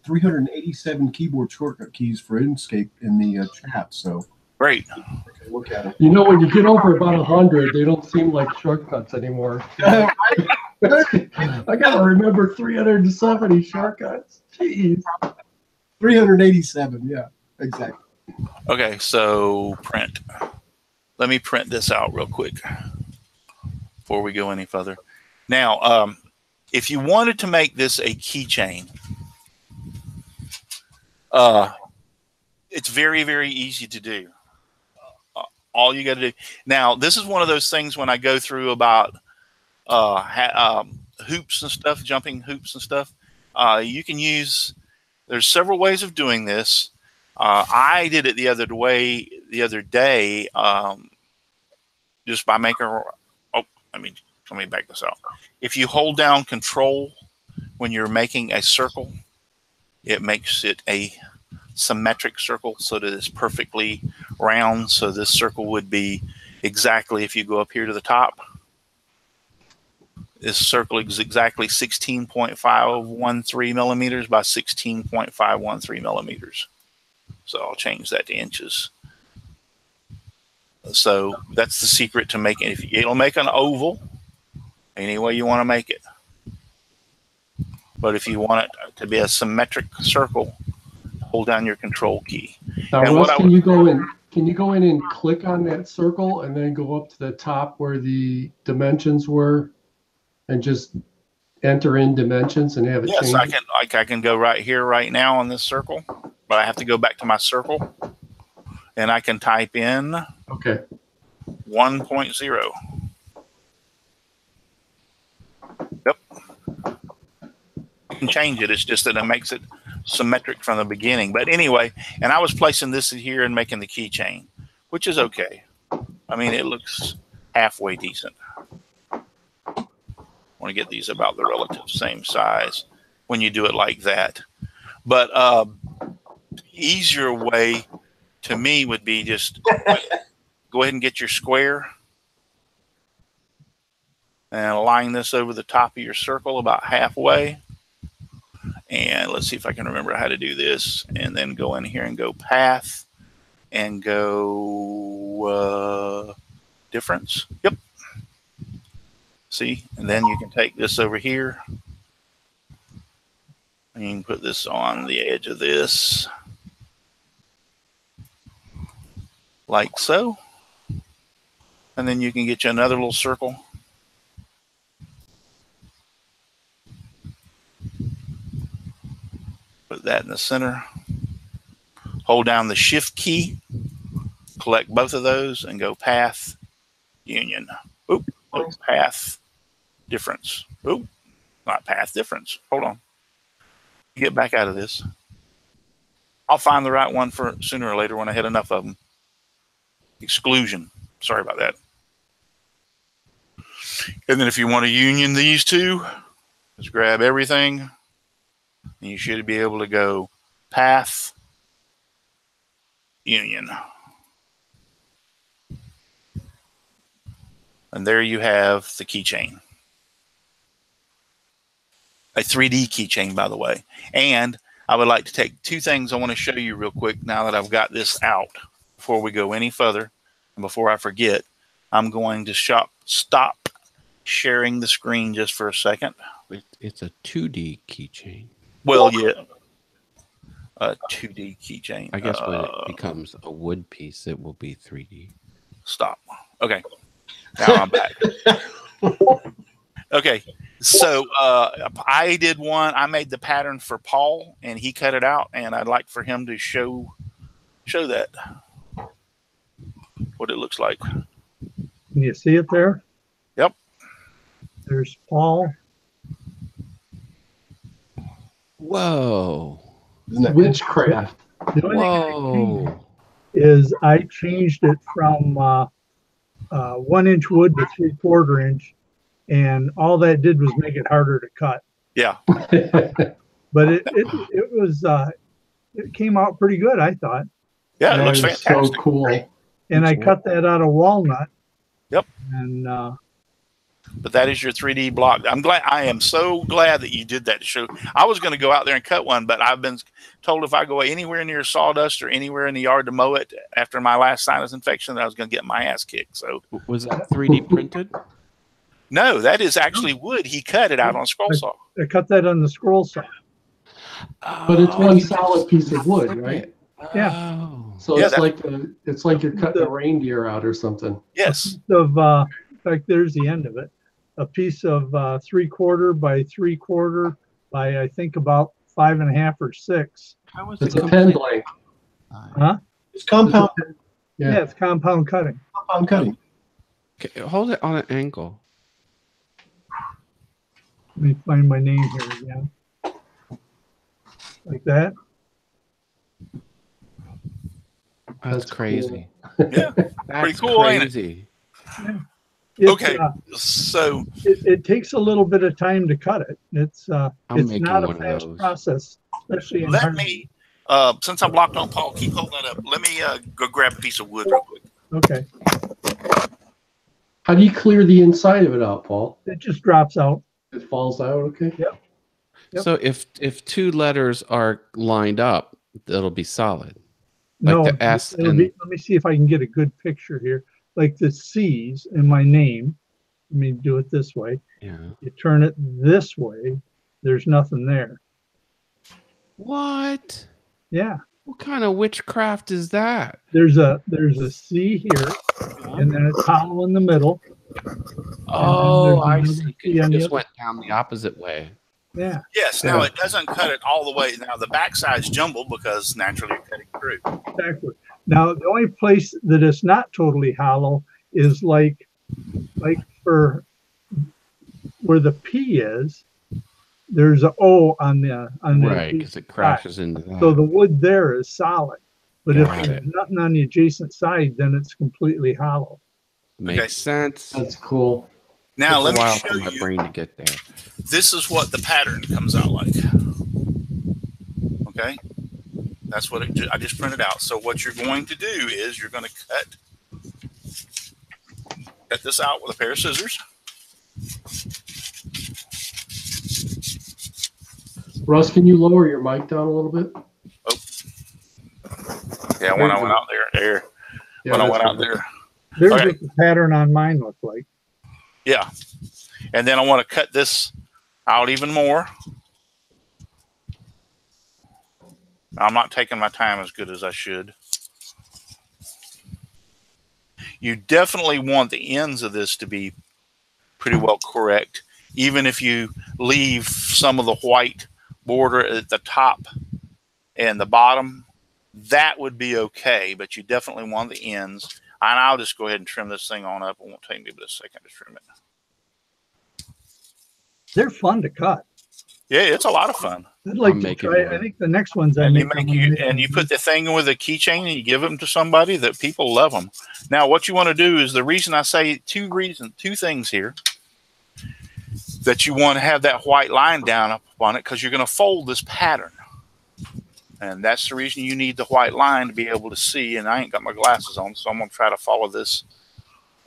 387 keyboard shortcut keys for Inkscape in the chat. So great. Okay, look at it. You know, when you get over about 100, they don't seem like shortcuts anymore. I gotta remember 370 shortcuts. Jeez. 387. Yeah, exactly. Okay, so print. Let me print this out real quick before we go any further. Now, if you wanted to make this a keychain, it's very, very easy to do. All you got to do. Now, this is one of those things when I go through about hoops and stuff, jumping hoops and stuff, you can use, there's several ways of doing this. I did it the other day, just by making, let me back this out. If you hold down Control when you're making a circle, it makes it a symmetric circle so that it's perfectly round. So this circle would be exactly, if you go up here to the top, this circle is exactly 16.513 millimeters by 16.513 millimeters. So I'll change that to inches. So that's the secret to making it. It'll make an oval any way you want to make it. But if you want it to be a symmetric circle, hold down your Control key. Now, Russ, can you go in and click on that circle and then go up to the top where the dimensions were and just enter in dimensions and have it change? Yes, I can go right here right now on this circle, but I have to go back to my circle and I can type in 1.0. Yep. You can change it. It's just that it makes it symmetric from the beginning. But anyway, and I was placing this in here and making the keychain, which is okay. I mean, it looks halfway decent. I want to get these about the relative same size when you do it like that. But easier way to me would be just go ahead and get your square and align this over the top of your circle about halfway. And let's see if I can remember how to do this. And then go in here and go path and go difference. Yep. See, and then you can take this over here and you can put this on the edge of this like so. And then you can get you another little circle. Put that in the center. Hold down the Shift key. Collect both of those and go path, union. Oop, oh, path, difference. Oop, not path, difference. Hold on. Get back out of this. I'll find the right one for sooner or later when I hit enough of them. Exclusion. Sorry about that. And then if you want to union these two, just grab everything. And you should be able to go path, union. And there you have the keychain. A 3D keychain, by the way. And I would like to take two things I want to show you real quick now that I've got this out before we go any further. And before I forget, I'm going to stop sharing the screen just for a second. It's a 2D keychain. Well, yeah. A 2D keychain. I guess when it becomes a wood piece, it will be 3D. Stop. Okay. Now I'm back. Okay. So I did one. I made the pattern for Paul, and he cut it out, and I'd like for him to show show that. What it looks like. Can you see it there? Yep. There's Paul. Whoa. Isn't that Witchcraft. The only thing I Whoa. changed is I changed it from 1 inch wood to 3/4 inch, and all that did was make it harder to cut. Yeah. But it was it came out pretty good, I thought. Yeah, it That looks is fantastic. so cool. And I cut that out of walnut. Yep. And But that is your 3D block. I am so glad that you did that to show. I was going to go out there and cut one, but I've been told if I go anywhere near sawdust or anywhere in the yard to mow it after my last sinus infection, that I was going to get my ass kicked. So Was that 3D printed? no, that is actually wood. He cut it out on a scroll saw. I cut that on the scroll saw. But it's Oh, one you solid piece of wood, right? Yeah. Oh. So Yeah, it's like you're cutting a reindeer out or something. Yes. Of in fact, there's the end of it. A piece of 3/4 by 3/4 by I think about 5.5 or 6. How was It's it a pen complete? blank. It's compound Yeah. Yeah, it's compound cutting. cutting. Okay, hold it on an angle. Let me find my name here again. Like that. That's That's crazy. Yeah. That's cool, ain't it? crazy. It's, Okay. So it takes a little bit of time to cut it. It's I'm it's making not a one of fast those. process, especially in let hard- me, since I'm blocked on Paul, keep holding that up. Let me go grab a piece of wood real quick. Okay, How do you clear the inside of it out, Paul? it just drops out. It falls out, okay? Yep. So if two letters are lined up, it'll be solid. No, the S it'll and- be- let me see if I can get a good picture here. Like the C's in my name. Let me do it this way. Yeah. You turn it this way. There's nothing there. What? Yeah, What kind of witchcraft is that? there's a C here, and then it's hollow in the middle. Oh, there's I another see. key on You the just other- went down the opposite way. Yeah, Yes. Now it doesn't cut it all the way. Now the backside's jumbled because naturally you're cutting through. exactly. Now the only place that is not totally hollow is like for where the P is. There's a O on the Right, because it crashes into that. So the wood there is solid, but if Got there's it. nothing on the adjacent side, then it's completely hollow. Makes Okay. sense. That's cool. Now let Took a me while show for my you. brain to get there. This is what the pattern comes out like. Okay, that's what I just printed out. So what you're going to do is you're going to cut this out with a pair of scissors. Russ, can you lower your mic down a little bit? Yeah, when I went out there, Yeah, when I that's went out better. there, There's Okay. what the pattern on mine look like. yeah. And then I want to cut this out even more. I'm not taking my time as good as I should. You definitely want the ends of this to be pretty well correct, even if you leave some of the white border at the top and the bottom, that would be okay, but you definitely want the ends. And I'll just go ahead and trim this thing on up. It won't take me but a second to trim it. They're fun to cut. Yeah, it's a lot of fun. I'd like I'm to making try. one. I think the next ones I And you make, make I'm gonna you make and you them- put the thing with a keychain and you give them to somebody that people love them. Now, what you want to do is the reason I say two things here that you want to have that white line down up on it because you're going to fold this pattern, and that's the reason you need the white line to be able to see. And I ain't got my glasses on, so I'm going to try to follow this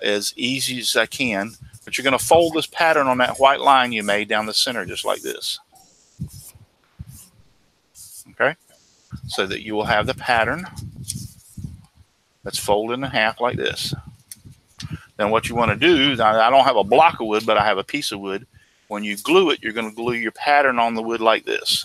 as easy as I can. But you're going to fold this pattern on that white line you made down the center, just like this. Okay, so that you will have the pattern that's folded in half like this. Then what you want to do, I don't have a block of wood, but I have a piece of wood. When you glue it, you're going to glue your pattern on the wood like this.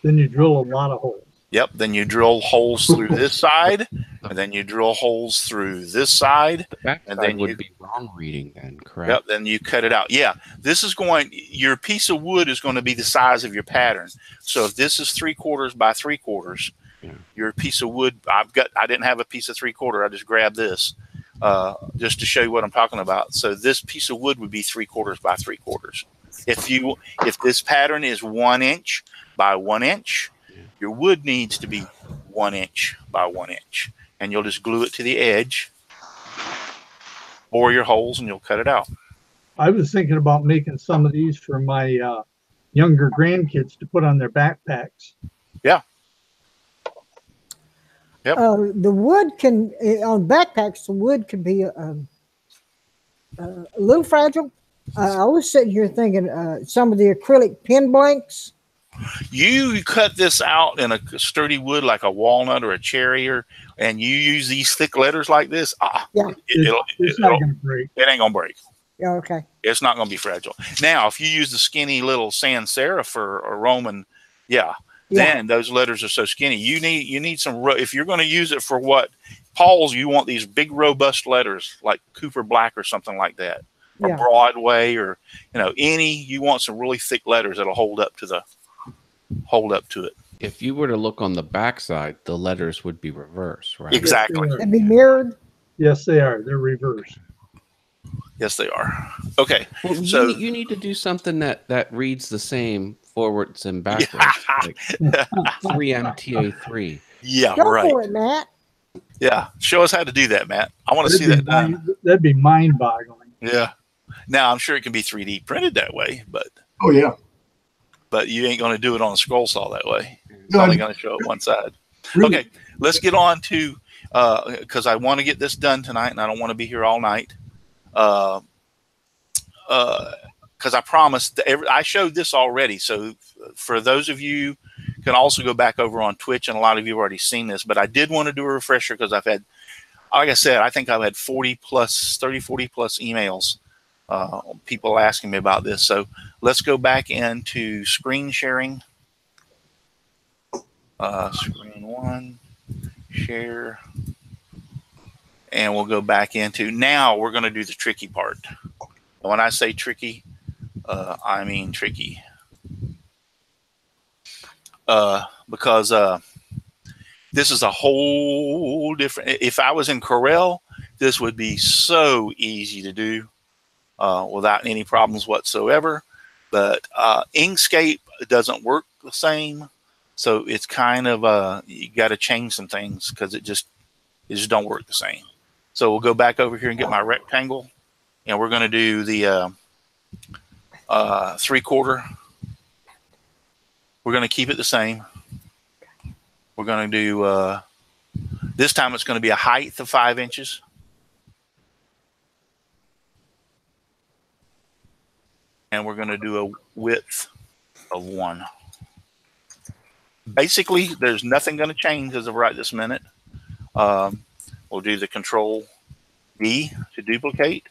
Then you drill a lot of holes. Yep, then you drill holes through this side and then you drill holes through this side. The back And side then would you- be wrong reading then, correct? Yep, then you cut it out. Yeah, this is your piece of wood is going to be the size of your pattern. So if this is 3/4 by 3/4, Yeah. your piece of wood, I didn't have a piece of 3/4. I just grabbed this just to show you what I'm talking about. So this piece of wood would be 3/4 by 3/4. If this pattern is 1 inch by 1 inch, your wood needs to be 1 inch by 1 inch, and you'll just glue it to the edge, bore your holes, and you'll cut it out. I was thinking about making some of these for my younger grandkids to put on their backpacks. Yep. The wood can on backpacks. The wood can be a little fragile. I was sitting here thinking some of the acrylic pen blanks. You cut this out in a sturdy wood like a walnut or a cherry, and you use these thick letters like this. Yeah. It's not going to break. It ain't gonna break. Yeah, okay. It's not gonna be fragile. Now, if you use the skinny little sans serif or Roman, then those letters are so skinny. You need some. If you're going to use it for what Paul's, you want these big robust letters like Cooper Black or something like that, or Yeah. Broadway, or you want some really thick letters that'll hold up to it. If you were to look on the back side, the letters would be reversed, right? Exactly. And be mirrored. Yes, they are. They're reversed. Yes, they are. Okay. Well, So- you need to do something that reads the same forwards and backwards, like 3MTA3. Yeah. Go Right. for it, Matt. Yeah. Show us how to do that, Matt. I want to see that done. That'd be mind-boggling. Yeah. Now I'm sure it can be 3D printed that way, but Oh yeah. you ain't going to do it on a scroll saw that way. It's No, only going to show it one side. Really? Okay, let's get on to because I want to get this done tonight, and I don't want to be here all night. Because I promised I showed this already. So for those of you can also go back over on Twitch, and a lot of you have already seen this, but I did want to do a refresher because I've had, like I said, I think I've had 40 plus emails, people asking me about this. So let's go back into screen sharing. Screen one, share, and we'll go back into, now we're going to do the tricky part. And when I say tricky, I mean tricky. Because this is a whole different, if I was in Corel, this would be so easy to do without any problems whatsoever. But Inkscape doesn't work the same. So it's kind of, you got to change some things because it just don't work the same. So we'll go back over here and get my rectangle, and we're going to do the 3/4. We're going to keep it the same. We're going to do, this time it's going to be a height of 5 inches. And we're going to do a width of 1. Basically, there's nothing going to change as of right this minute. We'll do the Control D to duplicate.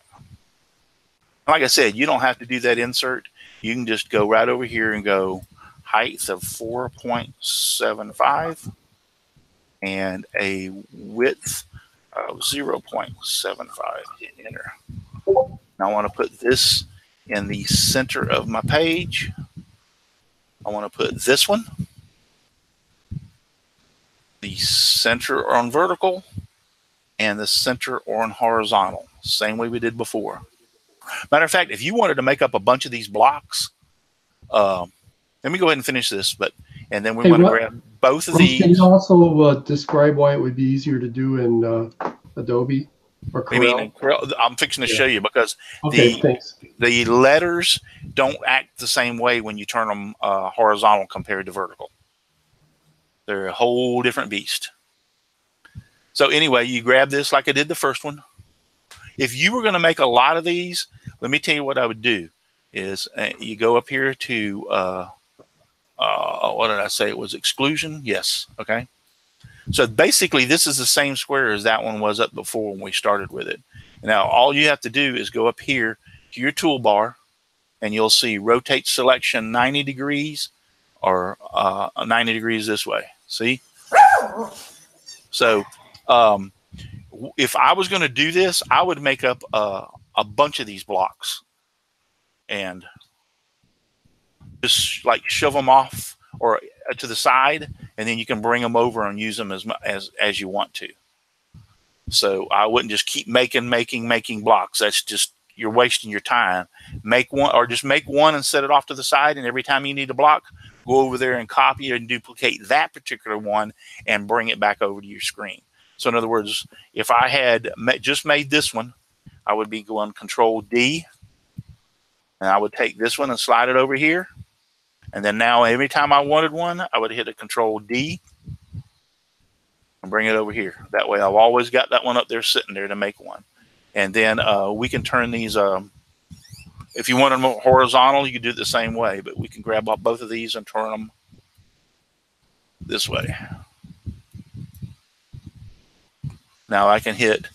Like I said, you don't have to do that insert. You can just go right over here and go height of 4.75 and a width of 0.75. Hit enter. Now I want to put this in the center of my page. I want to put this one, the center on vertical, and the center on horizontal. Same way we did before. Matter of fact, if you wanted to make up a bunch of these blocks, let me go ahead and finish this, and then we want to grab both of these. Can you also describe why it would be easier to do in Adobe or Corel? I mean, I'm fixing to show you because Thanks. the letters don't act the same way when you turn them horizontal compared to vertical. They're a whole different beast. So anyway, you grab this like I did the first one. If you were going to make a lot of these, let me tell you what I would do is you go up here to, what did I say? It was exclusion. Yes. Okay. So basically this is the same square as that one was up before when we started with it. Now, all you have to do is go up here to your toolbar and you'll see rotate selection 90 degrees or 90 degrees this way. See? So If I was going to do this, I would make up a bunch of these blocks and just like shove them off or to the side, and then you can bring them over and use them as you want to. So I wouldn't just keep making blocks. That's just, you're wasting your time. Make one, or just make one and set it off to the side, and every time you need a block, go over there and copy and duplicate that particular one and bring it back over to your screen. So in other words, if I had just made this one, I would be going Control D, and I would take this one and slide it over here. And then now every time I wanted one, I would hit a Control D and bring it over here. That way I've always got that one up there sitting there to make one. And then we can turn these, if you want them horizontal, you can do it the same way, but we can grab up both of these and turn them this way. Now I can hit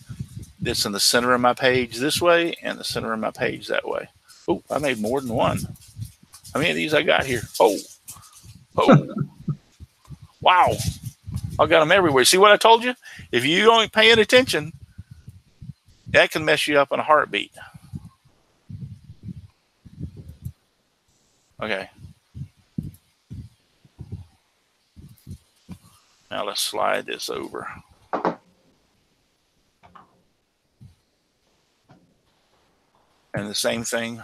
this in the center of my page this way and the center of my page that way. Oh, I made more than one. How many of these I got here? Oh, wow. I got them everywhere. See what I told you? If you ain't paying attention, that can mess you up in a heartbeat. Okay. Now let's slide this over. And the same thing,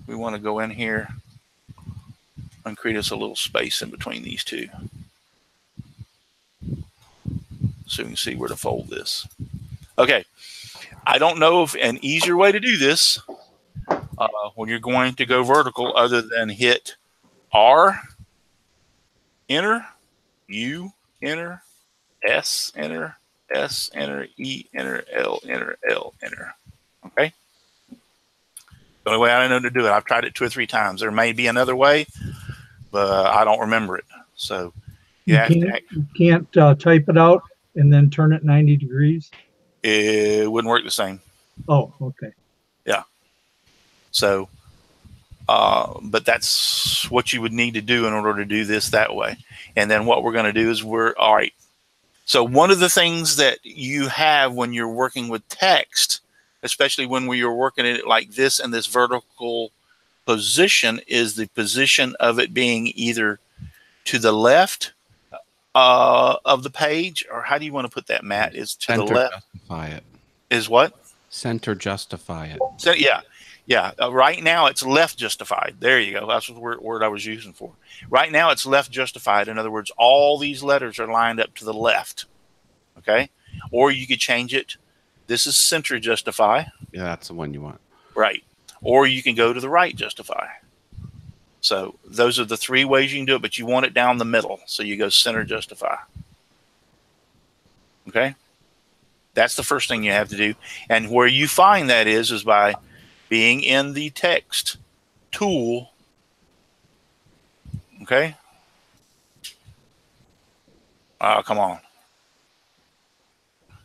we want to go in here and create us a little space in between these two, so we can see where to fold this. Okay. I don't know of an easier way to do this when you're going to go vertical other than hit R, enter, U, enter, S, enter, S, enter, E, enter, L, enter, L, enter. Okay? The only way I know to do it. I've tried it 2 or 3 times. There may be another way, but I don't remember it. So you can't type it out and then turn it 90 degrees. It wouldn't work the same. Oh, okay. Yeah. So, but that's what you would need to do in order to do this that way. And then what we're going to do is all right. So one of the things that you have when you're working with text, especially when you're working it like this in this vertical position, is the position of it being either to the left of the page, or how do you want to put that, Matt? Is to Center the left. Justify it. Is what? Center justify it. So yeah. Right now it's left justified. There you go. That's the word I was using for. Right now it's left justified. In other words, all these letters are lined up to the left. Okay. Or you could change it. This is center justify. Yeah, that's the one you want. Right. Or you can go to the right justify. So those are the 3 ways you can do it, but you want it down the middle. So you go center justify. Okay. That's the first thing you have to do. And where you find that is by being in the text tool. Okay. Come on.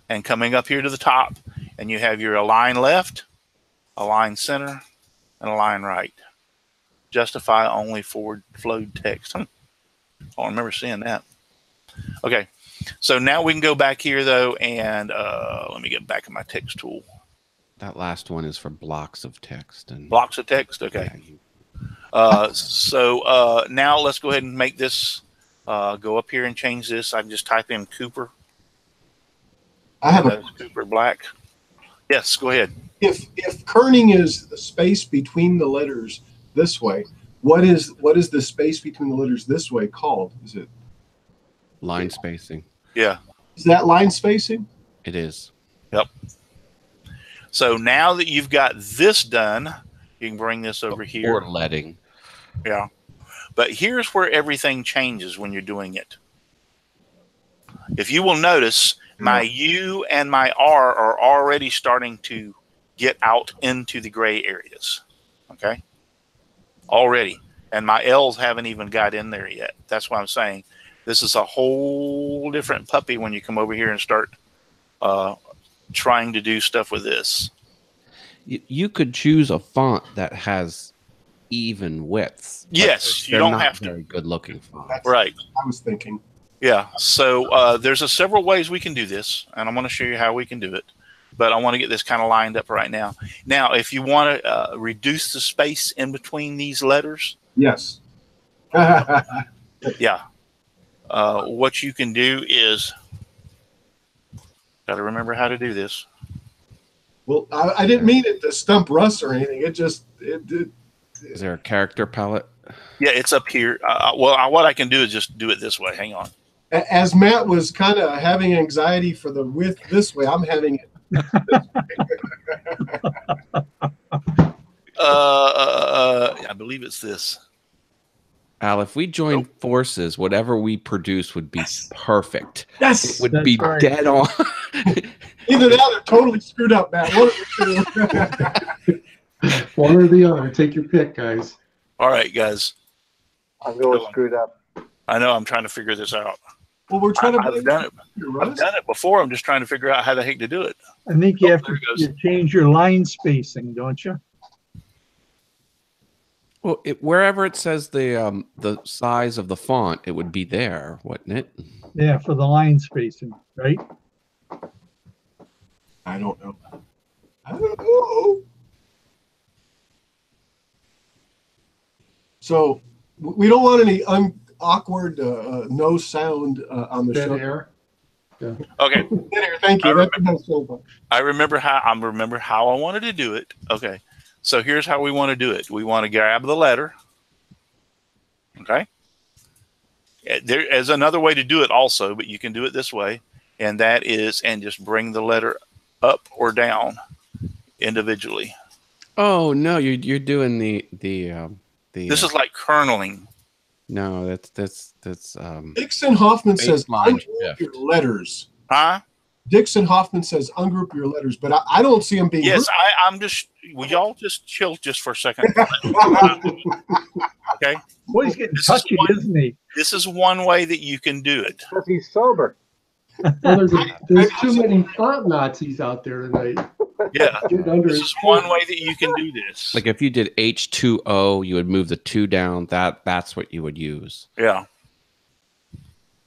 And coming up here to the top, and you have your align left, align center, and align right. Justify only forward flowed text. I don't remember seeing that. Okay. So now we can go back here though, and let me get back in my text tool. That last one is for blocks of text. And blocks of text. Okay. Yeah, so now let's go ahead and make this go up here and change this. I can just type in Cooper. I have a Cooper Black. Yes, go ahead. If kerning is the space between the letters this way, what is the space between the letters this way called? Is it line spacing? Yeah. Is that line spacing? It is. Yep. So now that you've got this done, you can bring this over here. Or letting. Yeah. But here's where everything changes when you're doing it. If you will notice, my U and my R are already starting to get out into the gray areas. Okay? Already. And my L's haven't even got in there yet. That's why I'm saying this is a whole different puppy when you come over here and start trying to do stuff with this. You could choose a font that has even widths. Yes, you don't have to. Very good looking font. That's right. I was thinking. Yeah. So there's several ways we can do this, and I'm going to show you how we can do it. But I want to get this kind of lined up right now. Now, if you want to reduce the space in between these letters, Yes. yeah, what you can do is, got to remember how to do this. Well, I didn't mean it to stump Russ or anything. Is there a character palette? Yeah, it's up here. What I can do is just do it this way. Hang on. As Matt was kind of having anxiety for the width this way, I'm having it. I believe it's this. Al, if we join forces, whatever we produce would be perfect. Yes, it would be right. dead on. Either that or totally screwed up, Matt. One of the two. One or the other. Take your pick, guys. All right, guys. I'm going screwed up. I know I'm trying to figure this out. Well, we're trying to. I've done it. I've done it before. I'm just trying to figure out how the heck to do it. I think you have there it goes. to change your line spacing, don't you? Well, wherever it says the size of the font, it would be there, wouldn't it? Yeah, for the line spacing, right? I don't know. I don't know. So we don't want any awkward no sound on the Dead show. air. Okay. Thank you. I remember how I wanted to do it. Okay. So here's how we want to do it. We want to grab the letter. Okay. There is another way to do it also, but you can do it this way. And that is, and just bring the letter up or down individually. Oh no, you're doing the This is like kerneling. No, that's Dixon Hoffman says baseline ungroup shift. your letters. Huh? Dixon Hoffman says ungroup your letters, but I don't see them being. Yes, grouped. I'm just. Will y'all just chill just for a second? Okay. Boy, he's getting This is touchy, one- isn't he? This is one way that you can do it. Because he's sober. Well, there's too many font Nazis out there tonight. Yeah. Getting under This his is one way that you can do this. like if you did H2O, you would move the 2 down. That's what you would use. Yeah.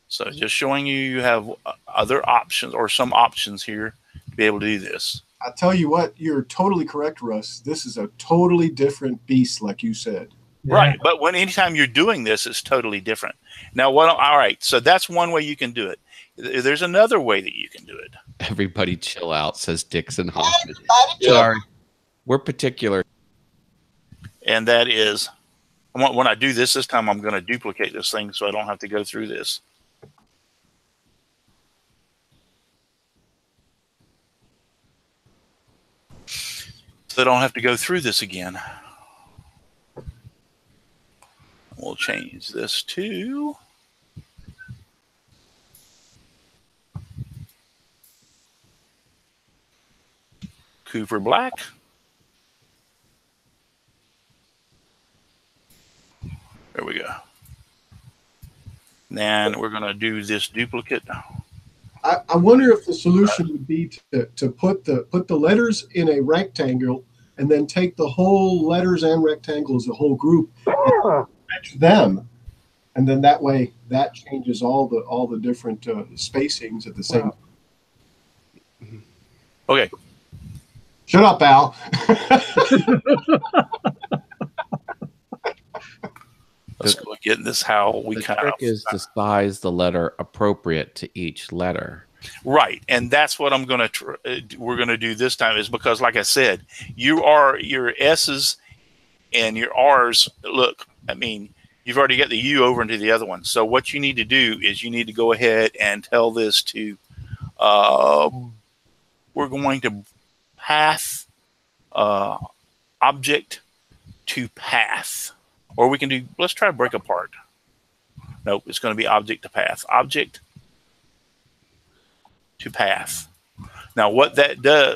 So just showing you have other options or some options here to be able to do this. I tell you what, you're totally correct, Russ. This is a totally different beast, like you said. Right. But anytime you're doing this, it's totally different. Now, all right. So that's one way you can do it. There's another way that you can do it. Everybody chill out, says Dixon Hoffman. Yeah. Sorry. We're particular. And that is, when I do this time, I'm going to duplicate this thing so I don't have to go through this. So I don't have to go through this again. We'll change this to Cooper Black. There we go. Then we're going to do this duplicate. I wonder if the solution would be to put the letters in a rectangle and then take the whole letters and rectangle as a whole group and stretch them, and then that way that changes all the different spacings at the same time. Okay. Shut up, Al. Let's go get this how we The kind trick of is to size the letter appropriate to each letter. right, and that's what I'm going to we're going to do this time is because, like I said, your S's and your R's. Look, I mean, you've already got the U over into the other one. So what you need to do is you need to go ahead and tell this to. We're going to path object to path. Or we can do, let's try to break apart. Nope, it's going to be object to path. Object to path. Now what that does,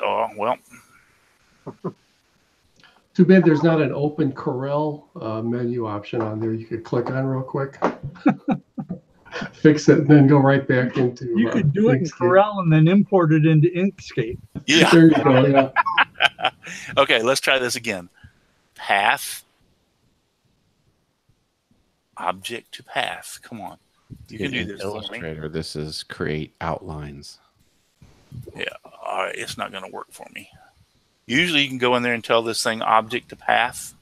Too bad there's not an open Corel menu option on there you could click on real quick. Fix it and then go right back into You could do it in Inkscape. Corel and then import it into Inkscape. yeah. There you go, yeah. Okay, let's try this again. Path. Object to path. Come on. You can do In this for me. Illustrator, this is create outlines. Yeah, it's not going to work for me. Usually you can go in there and tell this thing object to path.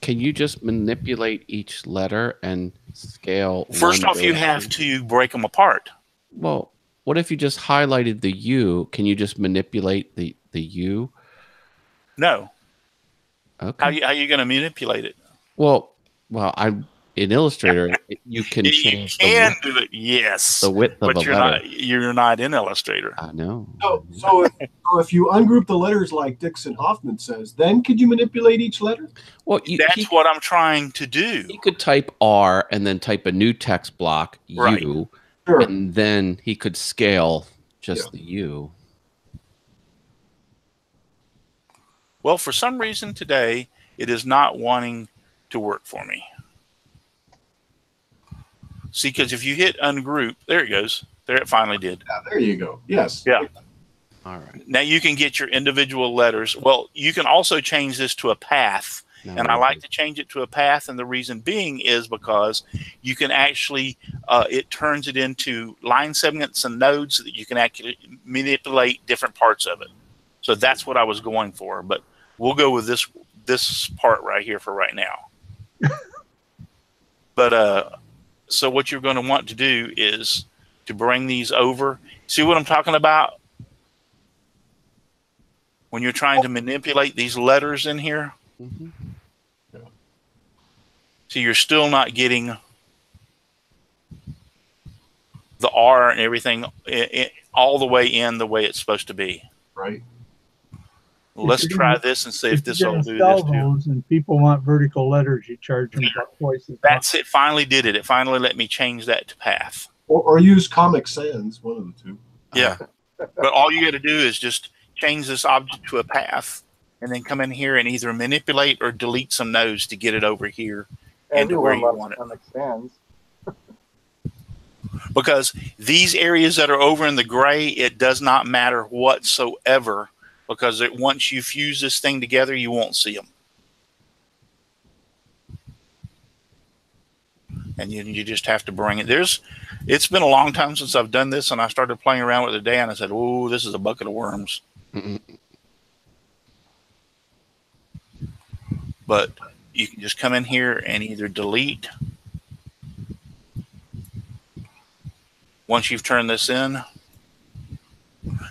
Can you just manipulate each letter and scale? First one off, you have direction? to break them apart. Well, what if you just highlighted the U? Can you just manipulate the U? No. Okay. How you going to manipulate it? Well, in Illustrator, you can You change can do it, yes. the width of But a letter. you're not in Illustrator. I know. So if you ungroup the letters like Dixon Hoffman says, then could you manipulate each letter? Well, That's what I'm trying to do. he could type R and then type a new text block Right. U, Sure. and then he could scale just the U. Well, for some reason today, it is not wanting to work for me. See, because if you hit ungroup, there it goes. There it finally did. Yeah, there you go. Yes. Yeah. All right. Now you can get your individual letters. Well, you can also change this to a path. Now And I like to change it to a path. And the reason being is because you can actually, it turns it into line segments and nodes so that you can actually manipulate different parts of it. So that's what I was going for. But we'll go with this part right here for right now. But so what you're going to want to do is to bring these over. See what I'm talking about? When you're trying to manipulate these letters in here. Mhm. So you're still not getting the R and everything all the way in the way it's supposed to be. Right. Let's you're try gonna- this and see if this you're will gonna do sell this too. those and people want vertical letters, you charge them about twice as much. That's it. Finally did it. It finally let me change that to path. Or use Comic Sans, one of the two. Yeah. But all you got to do is just change this object to a path and then come in here and either manipulate or delete some nodes to get it over here into where Everyone you loves want it. Comic Sans. Because these areas that are over in the gray, it does not matter whatsoever, because once you fuse this thing together, you won't see them. And you just have to bring it. It's been a long time since I've done this, and I started playing around with it today, and I said, "Oh, this is a bucket of worms." Mhm. But you can just come in here and either delete once you've turned this in.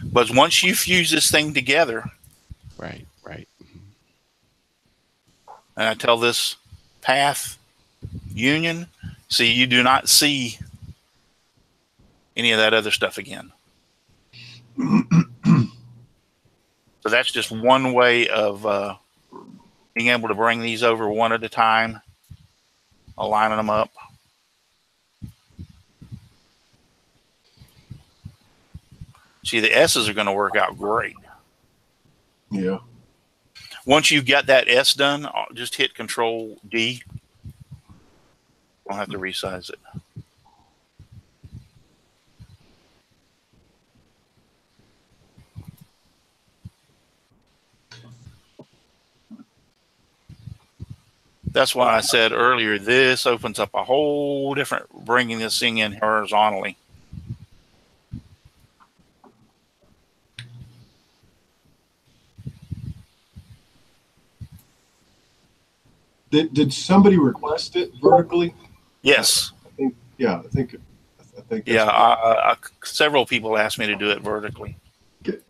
But once you fuse this thing together, Right. and I tell this path union, see, you do not see any of that other stuff again. So that's just one way of being able to bring these over one at a time, aligning them up. See, the S's are going to work out great. Yeah. Once you've got that S done, just hit Control D. I'll have to resize it. That's why I said earlier, this opens up a whole different, bringing this thing in horizontally. Did somebody request it vertically? Yes. I think that's Yeah. Several people asked me to do it vertically.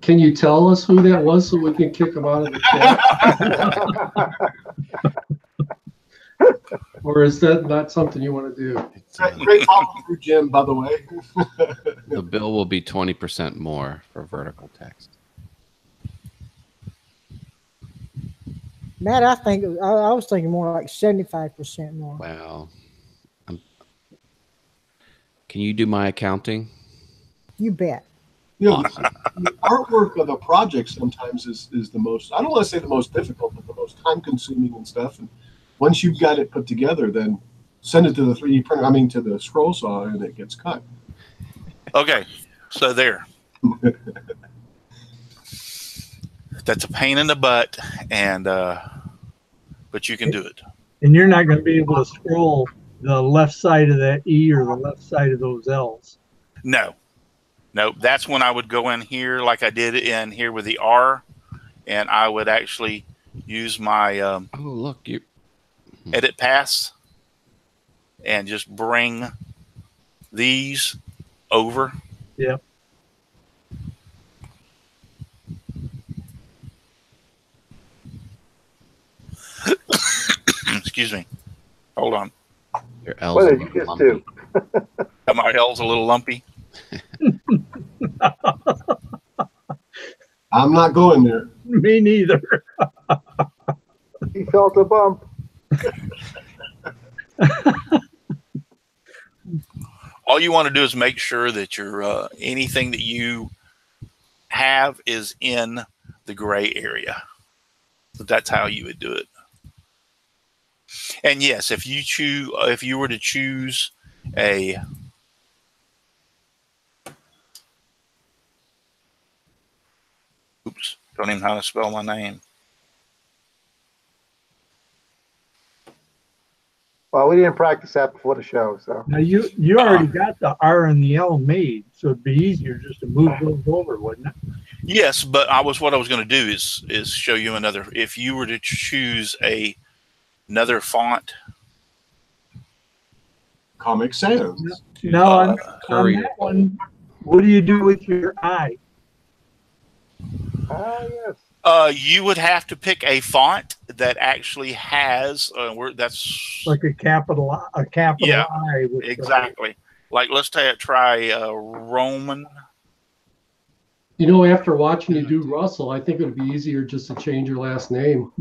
Can you tell us who that was so we can kick them out of the chat? Or is that not something you want to do? great follow through, Jim, by the way. The bill will be 20% more for vertical text. Matt, I was thinking more like 75% more. Well, can you do my accounting? You bet. You know, Awesome. the artwork of a project sometimes is the most, I don't want to say the most difficult, but the most time consuming and stuff. And once you've got it put together, then send it to the 3D printer, to the scroll saw, and it gets cut. Okay. So there. That's a pain in the butt, and but you can do it. and you're not going to be able to scroll the left side of that E or the left side of those L's. No, that's when I would go in here like I did in here with the R, and I would actually use my Oh, look, you. edit pass and just bring these over. Yep. Excuse me. Hold on. Your L's What are did you just do? My L's a little lumpy. I'm not going there. Me neither. He felt a bump. All you want to do is make sure that your anything that you have is in the gray area. So that's how you would do it. And yes, if you were to choose a oops, don't even know how to spell my name. Well, we didn't practice that before the show, so. Now you already got the R and the L made, so it'd be easier just to move those over, wouldn't it? Yes, but what I was going to do is show you another. If you were to choose another font, Comic Sans. Now on Courier. that one, what do you do with your I? Ah, yes. you would have to pick a font that actually has that's Like a capital Yeah, I. With exactly. Like let's try Roman. You know, after watching you do Russell, I think it would be easier just to change your last name.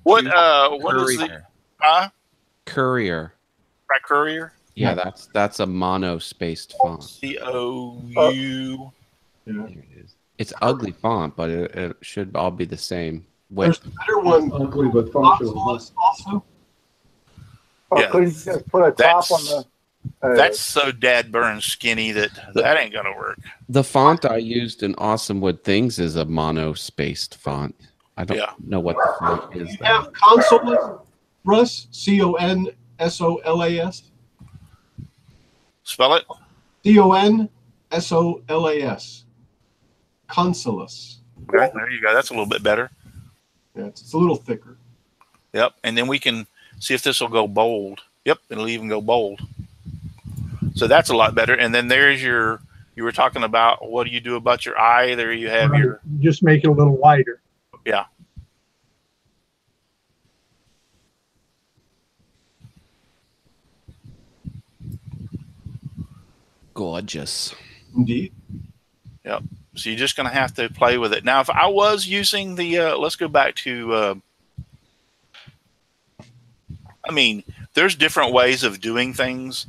What is the Courier. Courier. Try Courier? Yeah, that's a mono-spaced font. COU. Yeah. There it is. It's ugly font, but it should all be the same There's width. a better one. Ugly but functional. Oxalis also. Oh, Yeah. couldn't you just put a top on the? That's so dad burn skinny that ain't gonna work. The font I used in Awesome Wood Things is a mono-spaced font. I don't Yeah. know what the font is. You have Consolas, Russ, Consolas, Spell it. Consolas, Consolas. Okay, there you go. That's a little bit better. Yeah, it's a little thicker. Yep. And then we can see if this will go bold. Yep, it'll even go bold. So that's a lot better. And then there's you were talking about what do you do about your eye? There you have your, just make it a little wider. yeah. Gorgeous. Indeed. Yep. So you're just going to have to play with it. Now, if I was using the, let's go back to, I mean, there's different ways of doing things.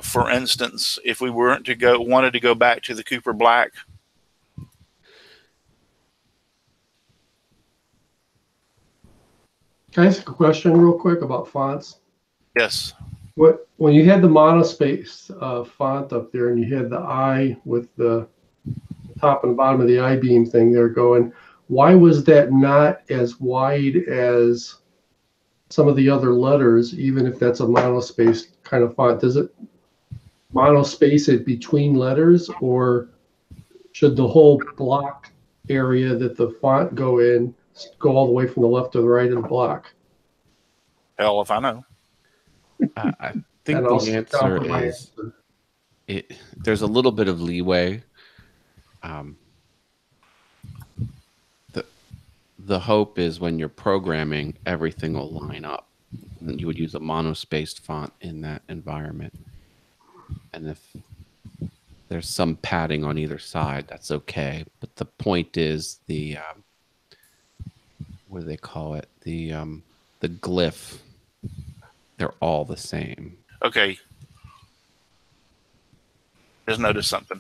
For instance, if we wanted to go back to the Cooper Black. Can I ask a question real quick about fonts? Yes. When you had the monospaced font up there and you had the I with the top and bottom of the I-beam thing there going, why was that not as wide as some of the other letters, even if that's a monospaced kind of font? Does it monospace it between letters, or should the whole block area that the font go in go all the way from the left to the right of the block? Hell if I know. I think And I'll the stop answer with my is answer. there's a little bit of leeway. The hope is when you're programming, everything will line up. And you would use a monospaced font in that environment. And if there's some padding on either side, that's okay. But the point is the what do they call it? The glyph. They're all the same. Okay. Just notice something.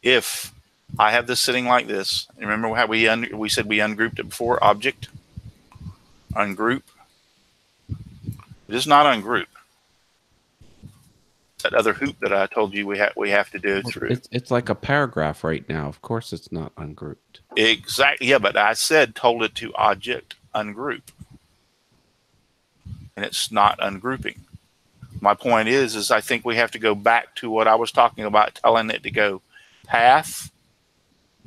If I have this sitting like this, remember how we said we ungrouped it before? Object, ungroup. It is not ungroup. that other hoop that I told you we have to do through. It's like a paragraph right now. Of course, it's not ungrouped. Exactly. Yeah, but I told it to object ungroup, and it's not ungrouping. My point is I think we have to go back to what I was talking about, telling it to go path,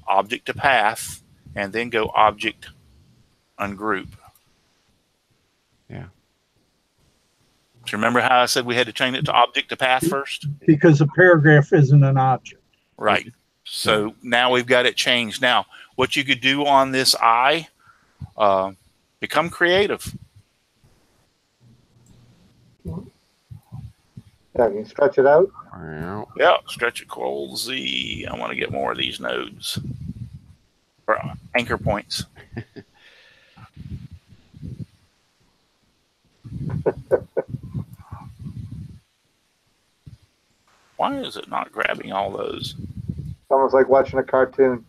object to path, and then go object ungroup. Yeah. Do you remember how I said we had to change it to object to path first? Because a paragraph isn't an object. Right. So now we've got it changed. Now, what you could do on this I, become creative. Yeah, you can stretch it out. Yeah, stretch it, Control Z. I want to get more of these nodes or anchor points. Why is it not grabbing all those? It's almost like watching a cartoon.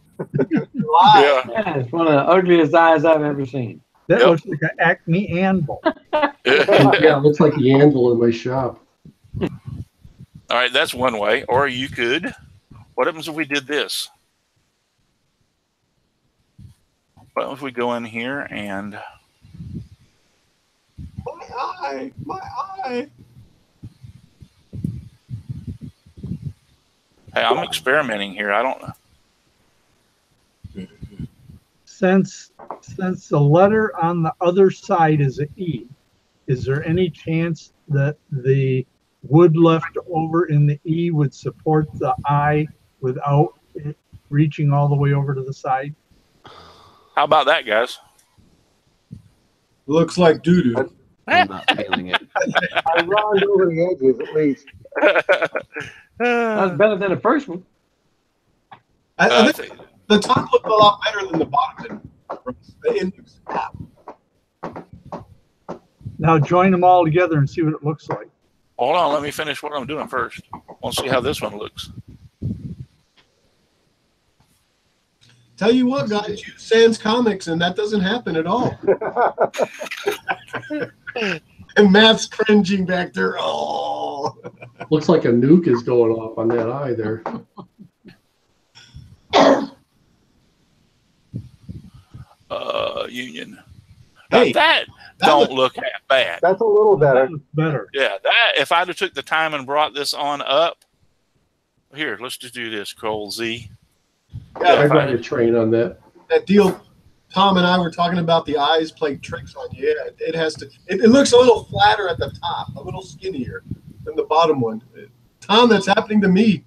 Yeah. Yeah, it's one of the ugliest eyes I've ever seen. That Yep. looks like an Acme anvil. Yeah, it looks like the anvil in my shop. All right, that's one way. Or you could, what happens if we did this? Well, if we go in here and My eye. hey, I'm experimenting here. I don't know. Since the letter on the other side is an E, is there any chance that the wood left over in the E would support the I without it reaching all the way over to the side? How about that, guys? Looks like doo-doo. I'm not feeling it. I round over the edges at least. That's better than the first one. I think the top looked a lot better than the bottom did. The index. Now join them all together and see what it looks like. Hold on, let me finish what I'm doing first. We'll see how this one looks. Tell you what, guys, use Sans Comics, and that doesn't happen at all. And Matt's cringing back there. Oh, Looks like a nuke is going off on that eye there. Union. Now hey, that don't look half bad. That's a little better. That looks better. Yeah, that if I'd have took the time and brought this on up, here, let's just do this. Control Z. yeah, I got a train on that. that deal Tom and I were talking about, the eyes play tricks on you. Yeah, it has to. It looks a little flatter at the top, a little skinnier than the bottom one. Tom, that's happening to me.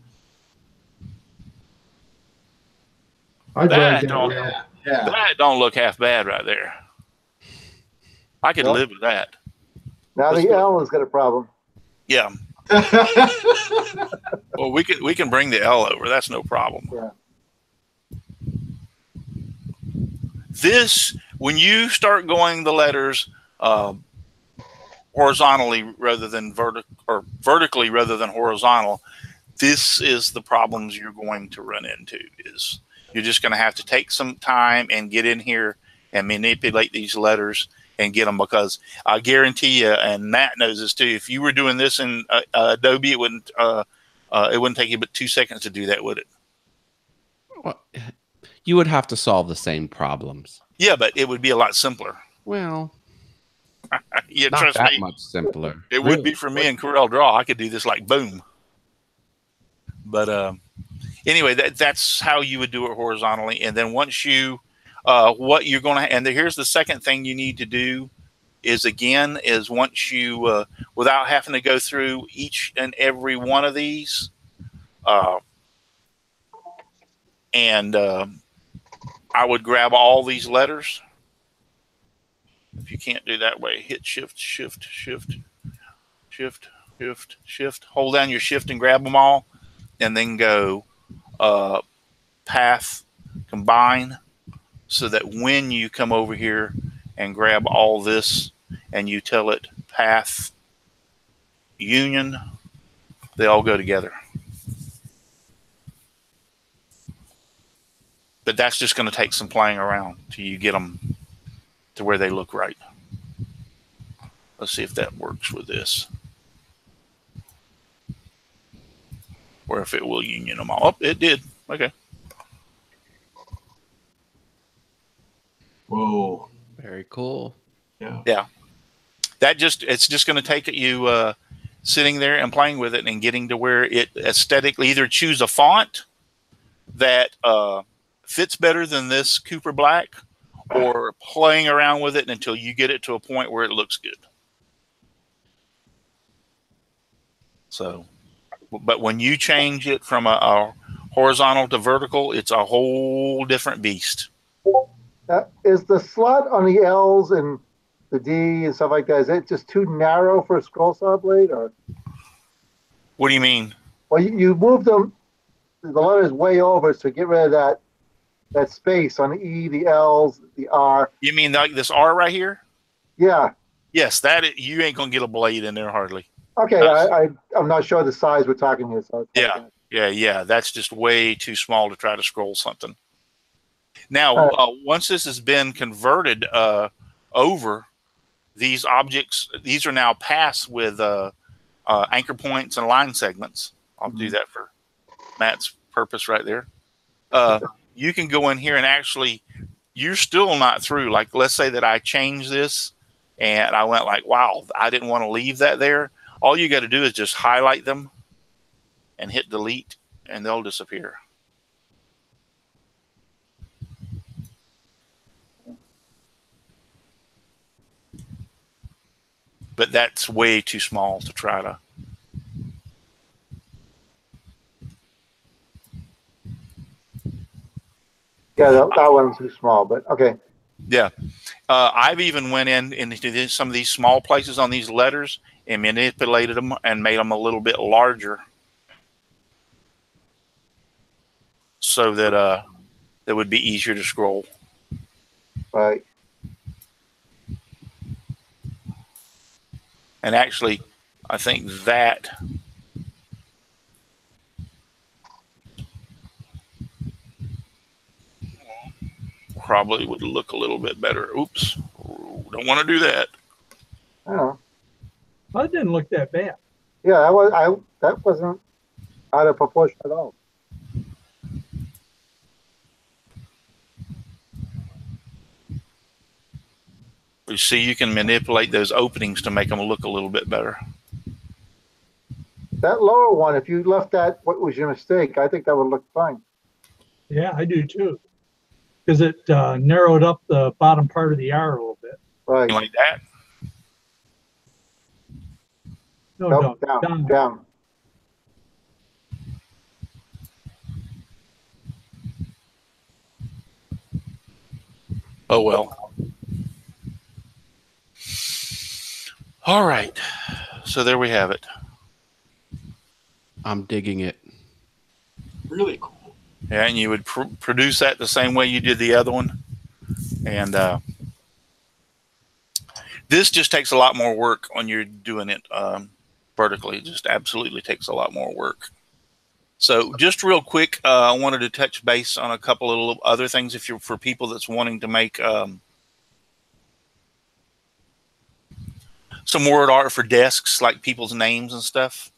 I That dragged don't, that. Yeah. that don't look half bad right there. I could Well, live with that. Now the L has got a problem. Yeah. Well, we can bring the L over. That's no problem. Yeah. This, when you start going the letters horizontally rather than vertically rather than horizontal, this is the problems you're going to run into. Is you're just going to have to take some time and get in here and manipulate these letters and get them, because I guarantee you, and Matt knows this too, if you were doing this in Adobe, it wouldn't take you but 2 seconds to do that, would it? Well, you would have to solve the same problems. Yeah, but it would be a lot simpler. Well, Yeah, not trust that me. much simpler. It would be for me in Corel Draw. I could do this like boom. But anyway, that's how you would do it horizontally. And then once you, what you're going to, and here's the second thing you need to do is once you, without having to go through each and every one of these, and I would grab all these letters. If you can't do that way, hit shift, shift, shift, shift, shift, shift. Hold down your shift and grab them all, and then go path combine, so that when you come over here and grab all this and you tell it path union, they all go together. But that's just going to take some playing around till you get them to where they look right. Let's see if that works with this. or if it will union them all. Oh, it did. Okay. Whoa. Very cool. Yeah. It's just going to take you sitting there and playing with it and getting to where it aesthetically either choose a font that fits better than this Cooper Black, or playing around with it until you get it to a point where it looks good. So, but when you change it from a horizontal to vertical, it's a whole different beast. Is the slot on the L's and the D and stuff like that, is it just too narrow for a scroll saw blade? Or What do you mean? well, you move them, the letters way over to get rid of that space on the E, the L's, the R. You mean like this R right here? Yeah. Yes, you ain't gonna get a blade in there hardly. Okay, I'm not sure the size we're talking here. So Yeah. That's just way too small to try to scroll something. Now, once this has been converted over, these objects, these are now passed with anchor points and line segments. I'll do that for Matt's purpose right there. You can go in here and actually, you're still not through. Like, let's say that I changed this and I went like, wow, I didn't want to leave that there. All you got to do is just highlight them and hit delete, and they'll disappear. But that's way too small to try to. Yeah, that one's too small, but okay. Yeah. I've even went into some of these small places on these letters and manipulated them and made them a little bit larger so that that would be easier to scroll. Right. And actually, I think that probably would look a little bit better. Oops. Don't want to do that. Oh. Well, it didn't look that bad. Yeah, that wasn't out of proportion at all. You see, you can manipulate those openings to make them look a little bit better. That lower one, if you left that, what was your mistake? I think that would look fine. Yeah, I do too. Because it narrowed up the bottom part of the R a little bit. Right. Like that? No, down. Oh, well. All right. So there we have it. I'm digging it. Really cool. Yeah, and you would produce that the same way you did the other one. And this just takes a lot more work when you're doing it vertically. It just absolutely takes a lot more work. So just real quick, I wanted to touch base on a couple of little other things if you're for people that's wanting to make some word art for desks, like people's names and stuff.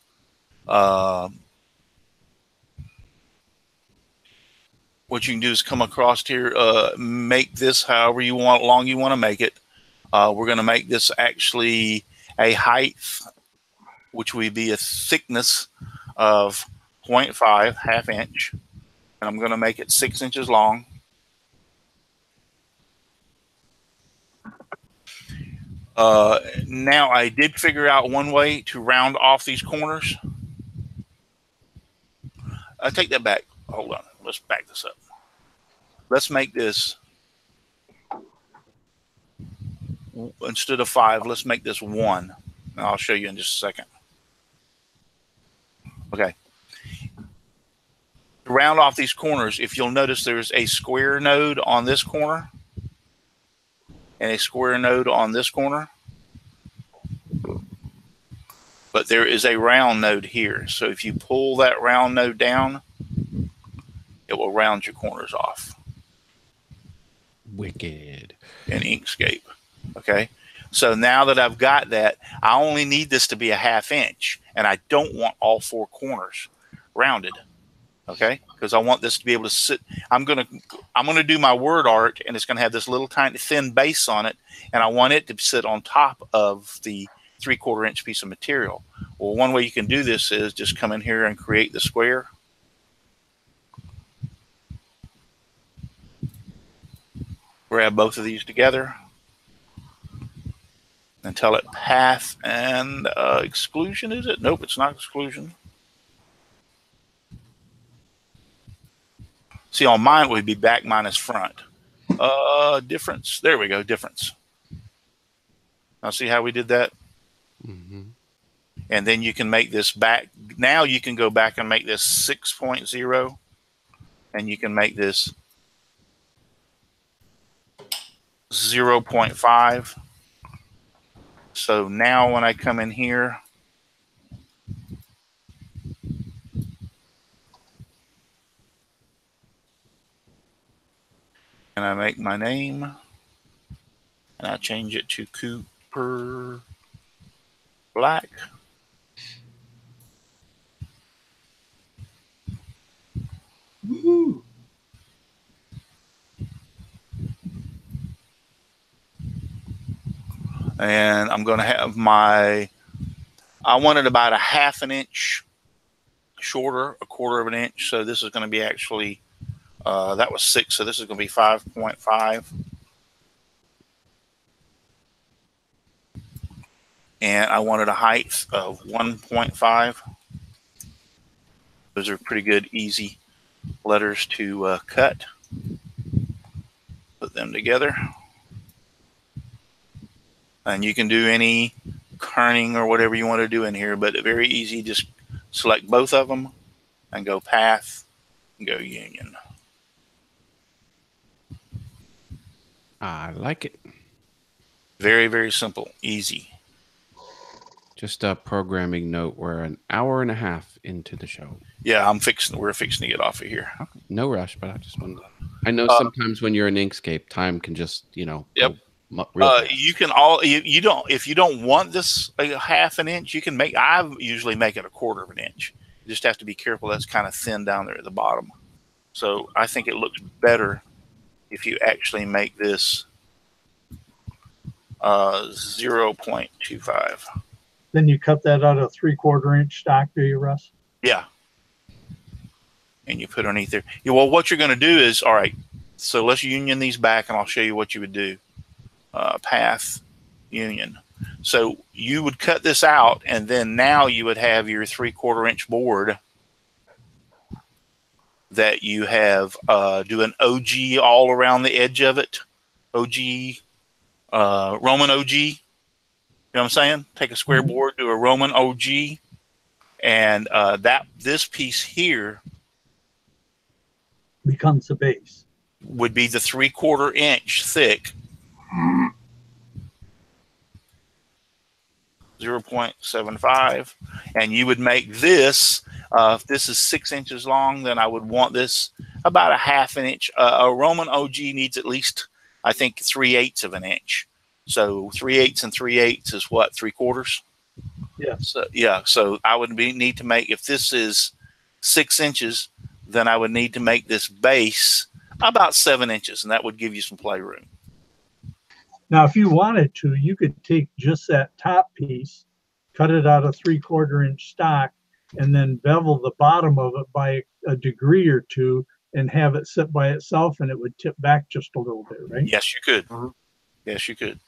What you can do is come across here, make this however you want, long you want to make it. We're going to make this actually a height, which would be a thickness of 0.5, half inch. And I'm going to make it 6 inches long. Now I did figure out one way to round off these corners. I take that back. Hold on. Let's back this up. Let's make this, instead of 5, let's make this 1. And I'll show you in just a second. Okay. To round off these corners, if you'll notice there's a square node on this corner and a square node on this corner. But there is a round node here. So if you pull that round node down, it will round your corners off. Wicked. In Inkscape. Okay. So now that I've got that, I only need this to be a half inch, and I don't want all 4 corners. rounded. Okay, because I want this to be able to sit. I'm gonna do my word art, and it's gonna have this little tiny thin base on it, and I want it to sit on top of the 3/4 inch piece of material. Well, one way you can do this is just come in here and create the square. Grab both of these together and tell it path and exclusion. Is it? Nope, it's not exclusion. See, on mine would be back minus front. Difference. There we go. Difference. Now see how we did that? Mm-hmm. And then you can make this back. Now you can go back and make this 6.0. And you can make this 0.5. So now when I come in here, and I make my name, and I change it to Cooper Black. Woo-hoo. And I'm going to have my, I wanted about a 1/2 inch shorter, 1/4 inch. So this is going to be actually, that was 6. So this is going to be 5.5. And I wanted a height of 1.5. Those are pretty good, easy letters to cut. Put them together. And you can do any kerning or whatever you want to do in here, but very easy. Just select both of them and go path and go union. I like it. Very, very simple, easy. Just a programming note. We're an hour and a half into the show. Yeah, we're fixing to get off of here. Okay. No rush, but I just wanted to, I know sometimes when you're in Inkscape, time can just, Yep. go real fast. You can you don't, if you don't want this a 1/2 inch, you can make, I usually make it a 1/4 inch. You just have to be careful. That's kind of thin down there at the bottom. So I think it looks better if you actually make this 0.25. Then you cut that out of 3/4 inch stock, do you, Russ? Yeah. And you put underneath there. Yeah, well, what you're going to do is, all right, so let's union these back, and I'll show you what you would do. Path, union. So you would cut this out, and then now you would have your 3/4 inch board that you have, do an OG all around the edge of it. OG, Roman OG. You know what I'm saying? Take a square board, do a Roman OG, and this piece here Becomes the base. would be the 3/4 inch thick. 0.75, and you would make this, if this is 6 inches long, then I would want this about a 1/2 inch. A Roman OG needs at least, I think, 3/8 of an inch. So 3/8 and 3/8 is what, 3/4? Yeah. So yeah, so I would need to make, if this is 6 inches, then I would need to make this base about 7 inches, and that would give you some playroom. Now, if you wanted to, you could take just that top piece, cut it out of 3/4 inch stock, and then bevel the bottom of it by a degree or two and have it sit by itself, and it would tip back just a little bit, right? Yes, you could. Yes, you could.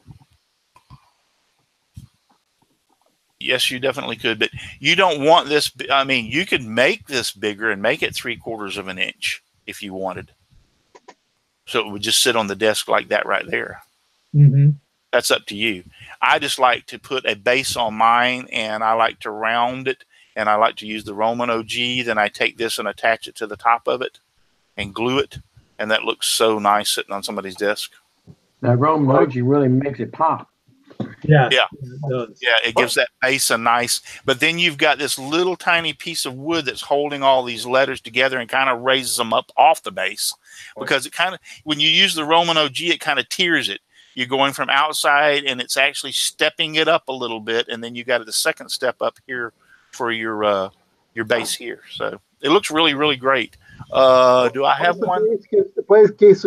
Yes, you definitely could, but you don't want this. I mean, you could make this bigger and make it 3/4 inch if you wanted. So it would just sit on the desk like that right there. Mm-hmm. That's up to you. I just like to put a base on mine, and I like to round it, and I like to use the Roman OG. Then I take this and attach it to the top of it and glue it, and that looks so nice sitting on somebody's desk. That Roman OG really makes it pop. Yeah. Yeah. It does. Yeah, it gives that base a nice, but then you've got this little tiny piece of wood that's holding all these letters together and kind of raises them up off the base, because it kind of, when you use the Roman OG, it kind of tears it. You're going from outside, and it's actually stepping it up a little bit, and then you got the second step up here for your base here. So It looks really, really great. Do I have one? The base gives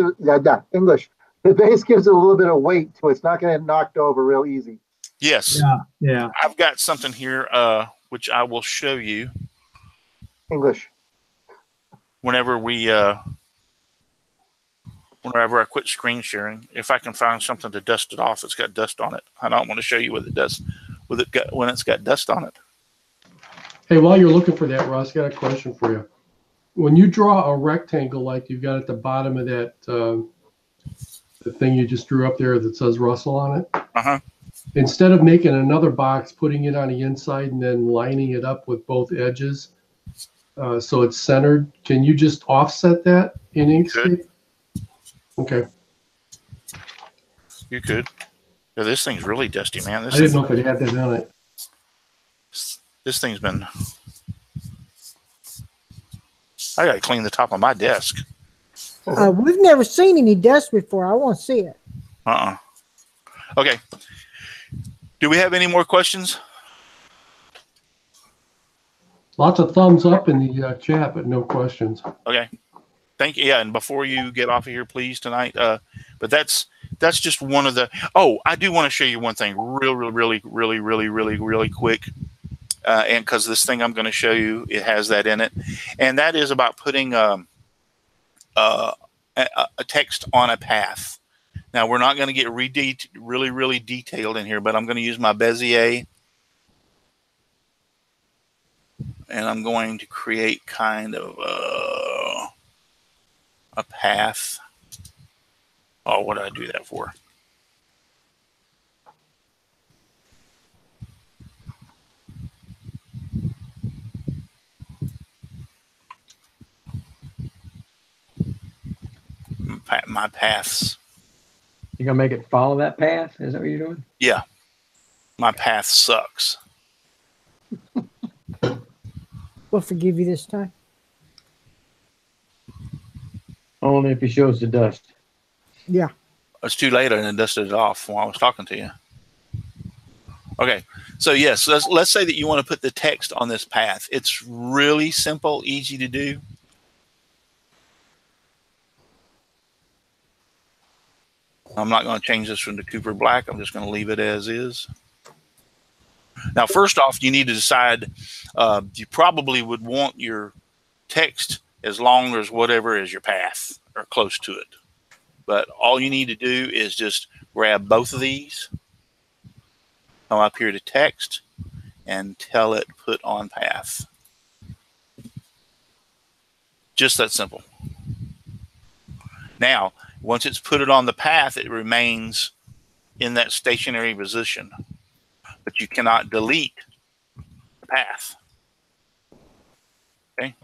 English. The base gives it a little bit of weight to it. It's not going to get knocked over real easy. Yes. Yeah. I've got something here, which I will show you English. whenever I quit screen sharing. If I can find something to dust it off, it's got dust on it. I don't want to show you what it does when it's got dust on it. Hey, while you're looking for that, Ross, got a question for you. When you draw a rectangle like you've got at the bottom of that, the thing you just drew up there that says Russell on it, instead of making another box, putting it on the inside and then lining it up with both edges so it's centered, can you just offset that in Inkscape? Okay. You could. Yeah, this thing's really dusty, man. I didn't know if it had that on it. This thing's been... I got to clean the top of my desk. We've never seen any dust before. I want to see it. Okay. Do we have any more questions? Lots of thumbs up in the chat, but no questions. Okay. Thank you. Yeah, and before you get off of here, please, tonight. But that's just one of the... Oh, I do want to show you one thing really quick. And because this thing I'm going to show you, it has that in it. And that is about putting a text on a path. Now, we're not going to get really detailed in here, but I'm going to use my Bezier. And I'm going to create kind of a path. Oh, what did I do that for? My paths. You're going to make it follow that path? Is that what you're doing? Yeah. My path sucks. We'll forgive you this time. Only if he shows the dust. Yeah. It's too late. I didn't dusted it off while I was talking to you. Okay. So, yes, let's say that you want to put the text on this path. It's really simple, easy to do. I'm not going to change this from the Cooper Black. I'm just going to leave it as is. Now, first off, you need to decide, you probably would want your text as long as whatever is your path or close to it. But all you need to do is just grab both of these, come up here to text, and tell it put on path. Just that simple. Now, once it's put it on the path, it remains in that stationary position. But you cannot delete the path. Okay?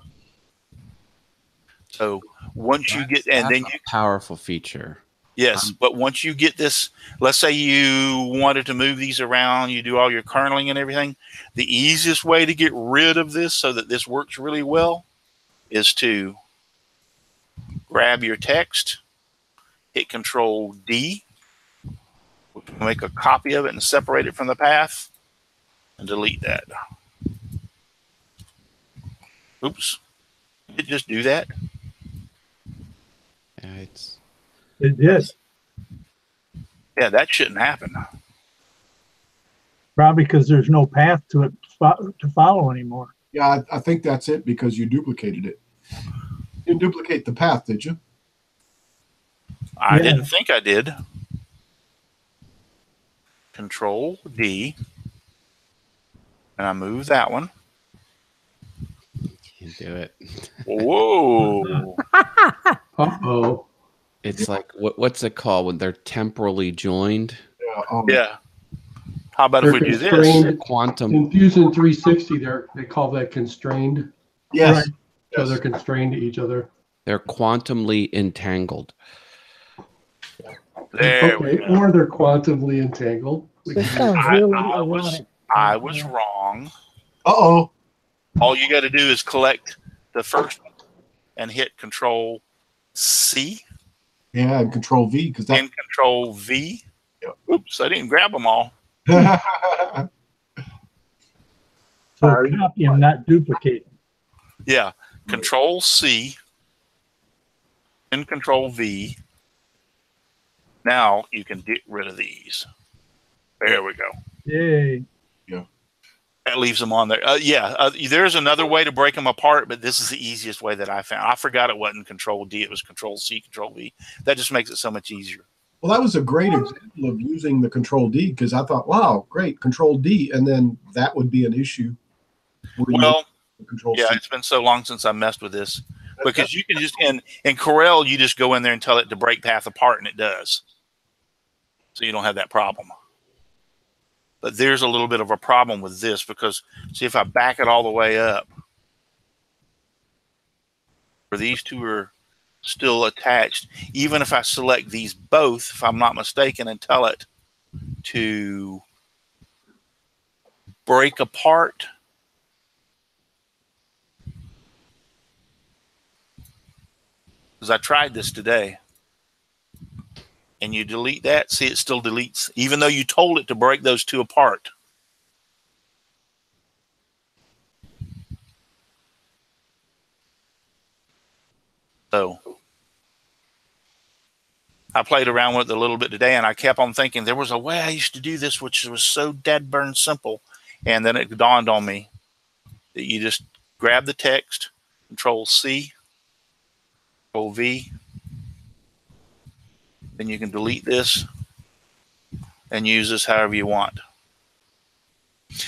So once you get, and then you... Powerful feature. Yes, but once you get this, let's say you wanted to move these around, you do all your kerneling and everything, the easiest way to get rid of this so that this works really well is to grab your text, hit Control D, make a copy of it and separate it from the path, and delete that. Oops. Did it just do that? Yeah, It did. Yeah, that shouldn't happen. Probably because there's no path to it to follow anymore. Yeah, I think that's it because you duplicated it. You didn't duplicate the path, did you? I didn't think I did. Control D. And I move that one. Can't do it. Whoa. Uh-oh. It's like, what's it called when they're temporally joined? Yeah. Yeah. How about They're if we do this? constrained. Quantum. In Fusion 360, they call that constrained. Yes. Right. So Yes. they're constrained to each other. They're quantumly entangled. There we Okay, go. or they're quantumly entangled. This sounds really erotic. I was wrong. Uh-oh. All you got to do is collect the first one and hit Control C Yeah, and Control V because that. and Control V. Yep. Oops, I didn't grab them all. So copy and not duplicate. Yeah. Control C, and Control V. Now you can get rid of these. There we go. Yay. That leaves them on there. There's another way to break them apart, but this is the easiest way that I found. I forgot it wasn't Control D. It was Control C, Control V. That just makes it so much easier. Well, that was a great example of using the Control D, because I thought, wow, great, Control D, and then that would be an issue. Well, Control yeah, C. it's been so long since I messed with this, because you can just in Corel, you just go in there and tell it to break path apart, and it does. So you don't have that problem. But there's a little bit of a problem with this, because see, if I back it all the way up, where these two are still attached, even if I select these both, if I'm not mistaken, and tell it to break apart, because I tried this today, and you delete that, see, it still deletes, even though you told it to break those two apart. So I played around with it a little bit today, and I kept on thinking there was a way I used to do this, which was so dead burn simple. And then it dawned on me that you just grab the text, Control C, Control V, then you can delete this and use this however you want.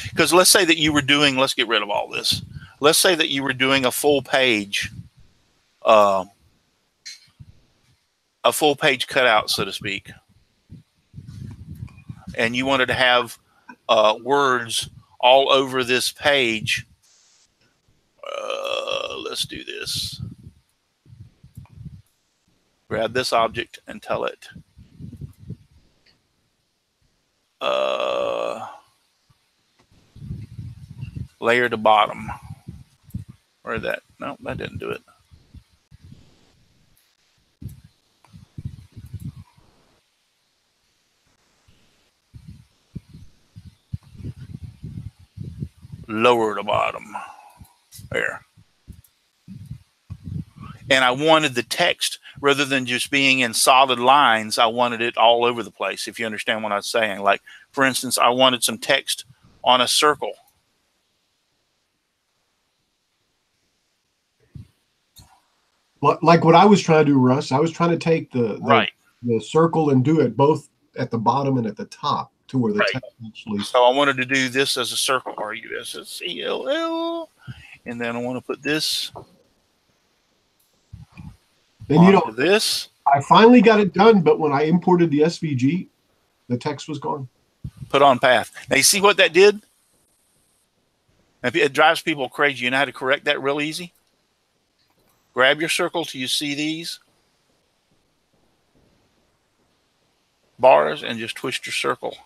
Because let's say that you were doing, let's get rid of all this. Let's say that you were doing a full page cutout, so to speak, and you wanted to have words all over this page. Let's do this. Grab this object and tell it layer to bottom. Or that, no, that didn't do it. Lower to bottom. There. And I wanted the text, rather than just being in solid lines, I wanted it all over the place, if you understand what I'm saying. Like, for instance, I wanted some text on a circle. Like what I was trying to do, Russ, I was trying to take the circle and do it both at the bottom and at the top to where the text actually. So I wanted to do this as a circle, RUSSCLL, and then I want to put this. And you know, this. I finally got it done, but when I imported the SVG, the text was gone. Put on path. Now you see what that did? It drives people crazy. You know how to correct that real easy? Grab your circle till you see these bars and just twist your circle.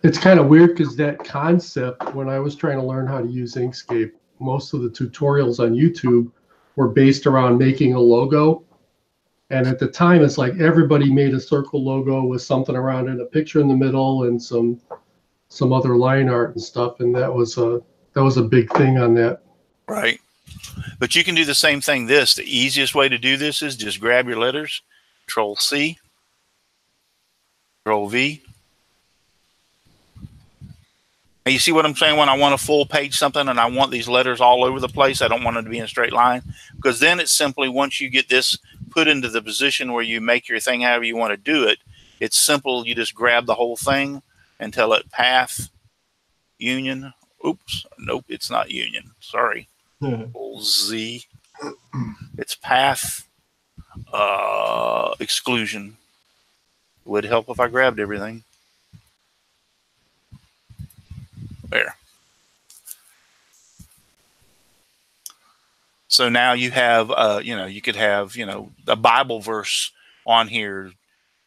It's kind of weird because that concept, when I was trying to learn how to use Inkscape, most of the tutorials on YouTube were based around making a logo. And at the time, it's like everybody made a circle logo with something around it, a picture in the middle, and some other line art and stuff. And that was a big thing on that. Right. But you can do the same thing. The easiest way to do this is just grab your letters, Control C, Control V. Now you see what I'm saying? When I want a full page something and I want these letters all over the place, I don't want them to be in a straight line, because then it's simply, once you get this put into the position where you make your thing however you want to do it, it's simple. You just grab the whole thing and tell it path, union. Oops. Nope, it's not union. Sorry. Z. It's path exclusion. Would help if I grabbed everything. There. So now you have, you could have, a Bible verse on here.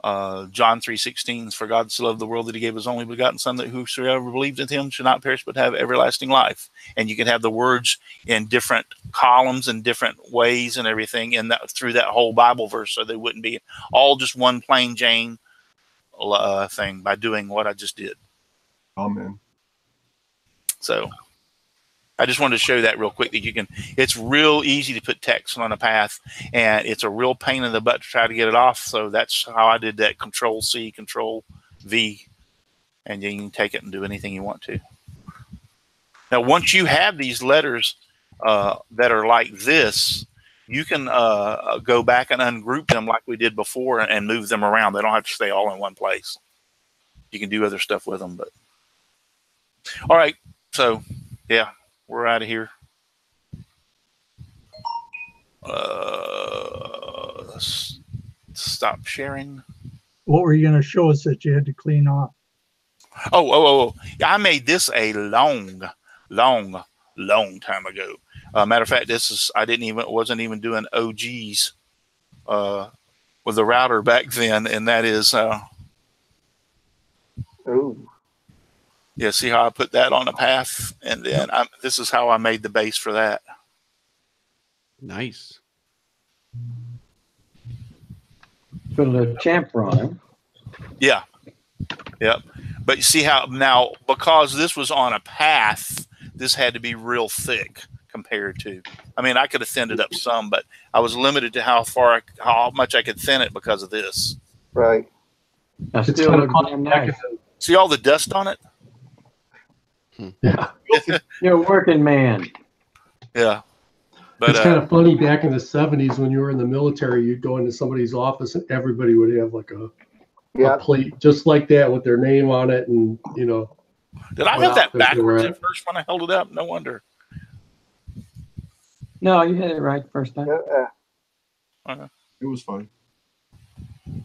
John 3:16, for God so loved the world that he gave his only begotten son, that whosoever believes in him should not perish but have everlasting life. And you can have the words in different columns and different ways and everything in that, through that whole Bible verse, so they wouldn't be all just one plain Jane thing by doing what I just did. Amen. So I just wanted to show that real quick that you can. It's real easy to put text on a path, and it's a real pain in the butt to try to get it off. So that's how I did that. Control C, Control V, and then you can take it and do anything you want to. Now, once you have these letters that are like this, you can go back and ungroup them like we did before and move them around. They don't have to stay all in one place. You can do other stuff with them. But all right, so yeah, we're out of here. Stop sharing. What were you going to show us that you had to clean off? Oh! I made this a long time ago. Matter of fact, wasn't even doing OGs with the router back then, and that is. Ooh. Yeah, see how I put that on a path, and then this is how I made the base for that. Nice. Put a little chamfer on him. Yeah. Yep. But you see how now, because this was on a path, this had to be real thick compared to. I mean, I could have thinned it up some, but I was limited to how much I could thin it because of this. Right. I It's still kind look of funny damn back nice. in See all the dust on it? yeah. You're a working man. Yeah. But It's kind of funny back in the 70s when you were in the military, you'd go into somebody's office and everybody would have like a Yeah. plate just like that with their name on it. And, you know, did I what have that outfit they were backwards in. at first when I held it up? No wonder. No, you had it right first time. It was fine.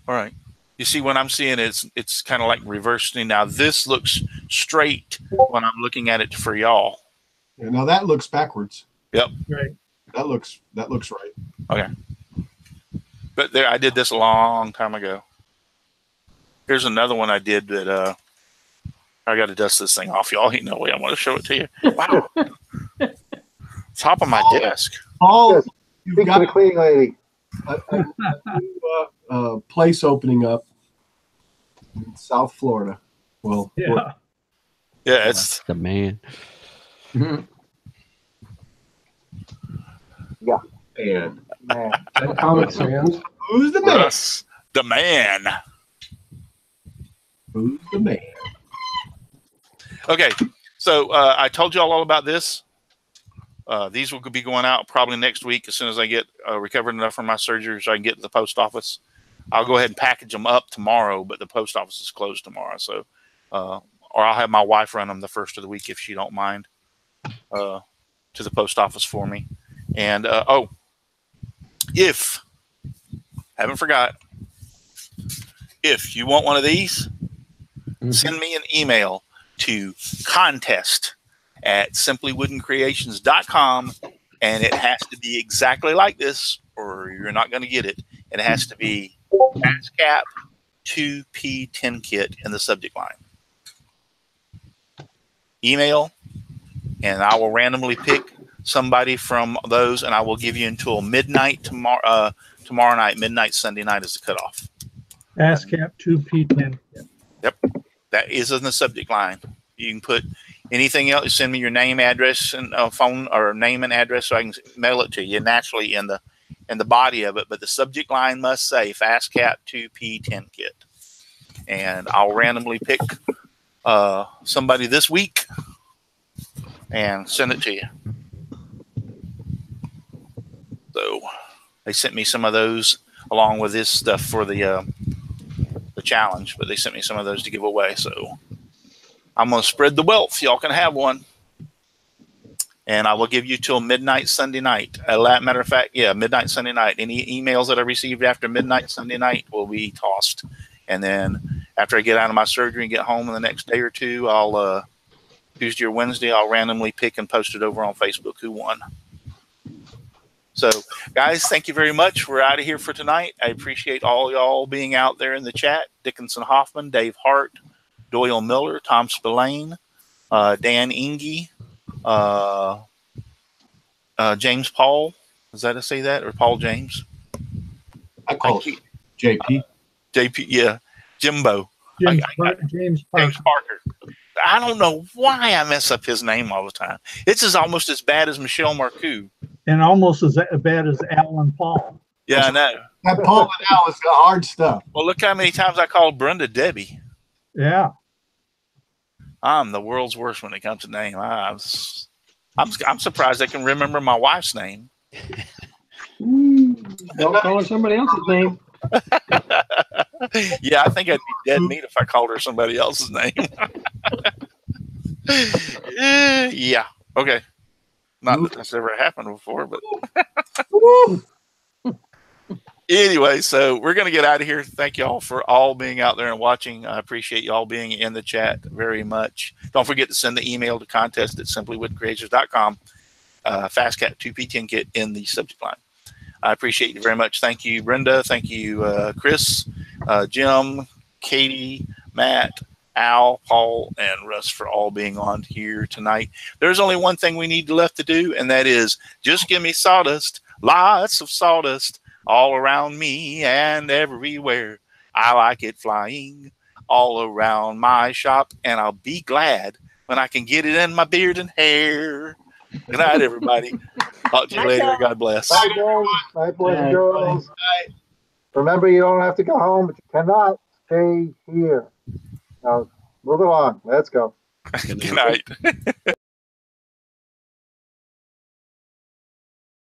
All right. You see what I'm seeing it's kind of like reversing. Now this looks straight when I'm looking at it for y'all. Yeah, now that looks backwards. Right. That looks right. Okay. But there, I did this a long time ago. Here's another one I did that I got to dust this thing off, y'all. Ain't no way I want to show it to you. Wow. Top of my desk. Paul, Yes. you've Speak to got the cleaning lady. a place opening up in South Florida. Well, Yeah. Yeah, it's The man. Mhm. and Man. that Comic Sans. who's the man? Russ, the man. Who's the man? Okay, so I told you all about this. These will be going out probably next week as soon as I get recovered enough from my surgery so I can get to the post office. I'll go ahead and package them up tomorrow, but the post office is closed tomorrow. So, or I'll have my wife run them the first of the week if she don't mind to the post office for me. And if haven't forgot, if you want one of these, send me an email to contest@simplywoodencreations.com, and it has to be exactly like this or you're not going to get it. It has to be ASCAP 2P10 kit in the subject line. Email, and I will randomly pick somebody from those, and I will give you until midnight tomorrow night. Midnight Sunday night is the cutoff. ASCAP 2P10. Yep, that is in the subject line. You can put anything else. Send me your name, address, and phone, or name and address, so I can mail it to you naturally in the body of it. But the subject line must say ASCAP 2P10 kit, and I'll randomly pick somebody this week and send it to you. So they sent me some of those along with this stuff for the challenge, but they sent me some of those to give away. So I'm going to spread the wealth. Y'all can have one. And I will give you till midnight Sunday night. Matter of fact, midnight Sunday night. Any emails that I received after midnight Sunday night will be tossed. And then after I get out of my surgery and get home in the next day or two, I'll Tuesday or Wednesday, I'll randomly pick and post it over on Facebook who won. So, guys, thank you very much. We're out of here for tonight. I appreciate all y'all being out there in the chat. Dickinson Hoffman, Dave Hart, Doyle Miller, Tom Spillane, Dan Inge, James Paul. Is that how to say that? Or Paul James? I call it JP. JP, yeah. Jimbo. James James Parker. Parker. I don't know why I mess up his name all the time. It's almost as bad as Michelle Marcoux. And almost as bad as Alan Paul. Yeah, I know. That Paul and Al is the hard stuff. Well, look how many times I called Brenda Debbie. Yeah. I'm the world's worst when it comes to name. I'm surprised I can remember my wife's name. Don't call her somebody else's name. Yeah, I think I'd be dead meat if I called her somebody else's name. Yeah. Okay. Not that that's ever happened before, but anyway, so we're going to get out of here. Thank you all for all being out there and watching. I appreciate you all being in the chat very much. Don't forget to send the email to contest@simplywoodcreators.com. FastCat2P10 kit in the subject line. I appreciate you very much. Thank you, Brenda. Thank you, Chris, Jim, Katie, Matt, Al, Paul, and Russ for all being on here tonight. There's only one thing we need left to do, and that is just give me sawdust, lots of sawdust all around me and everywhere. I like it flying all around my shop, and I'll be glad when I can get it in my beard and hair. Good night, everybody. Talk to you later. God bless. Bye, guys. Bye, boys and girls. Remember, you don't have to go home, but you cannot stay here. Now, move along. Let's go. Good night.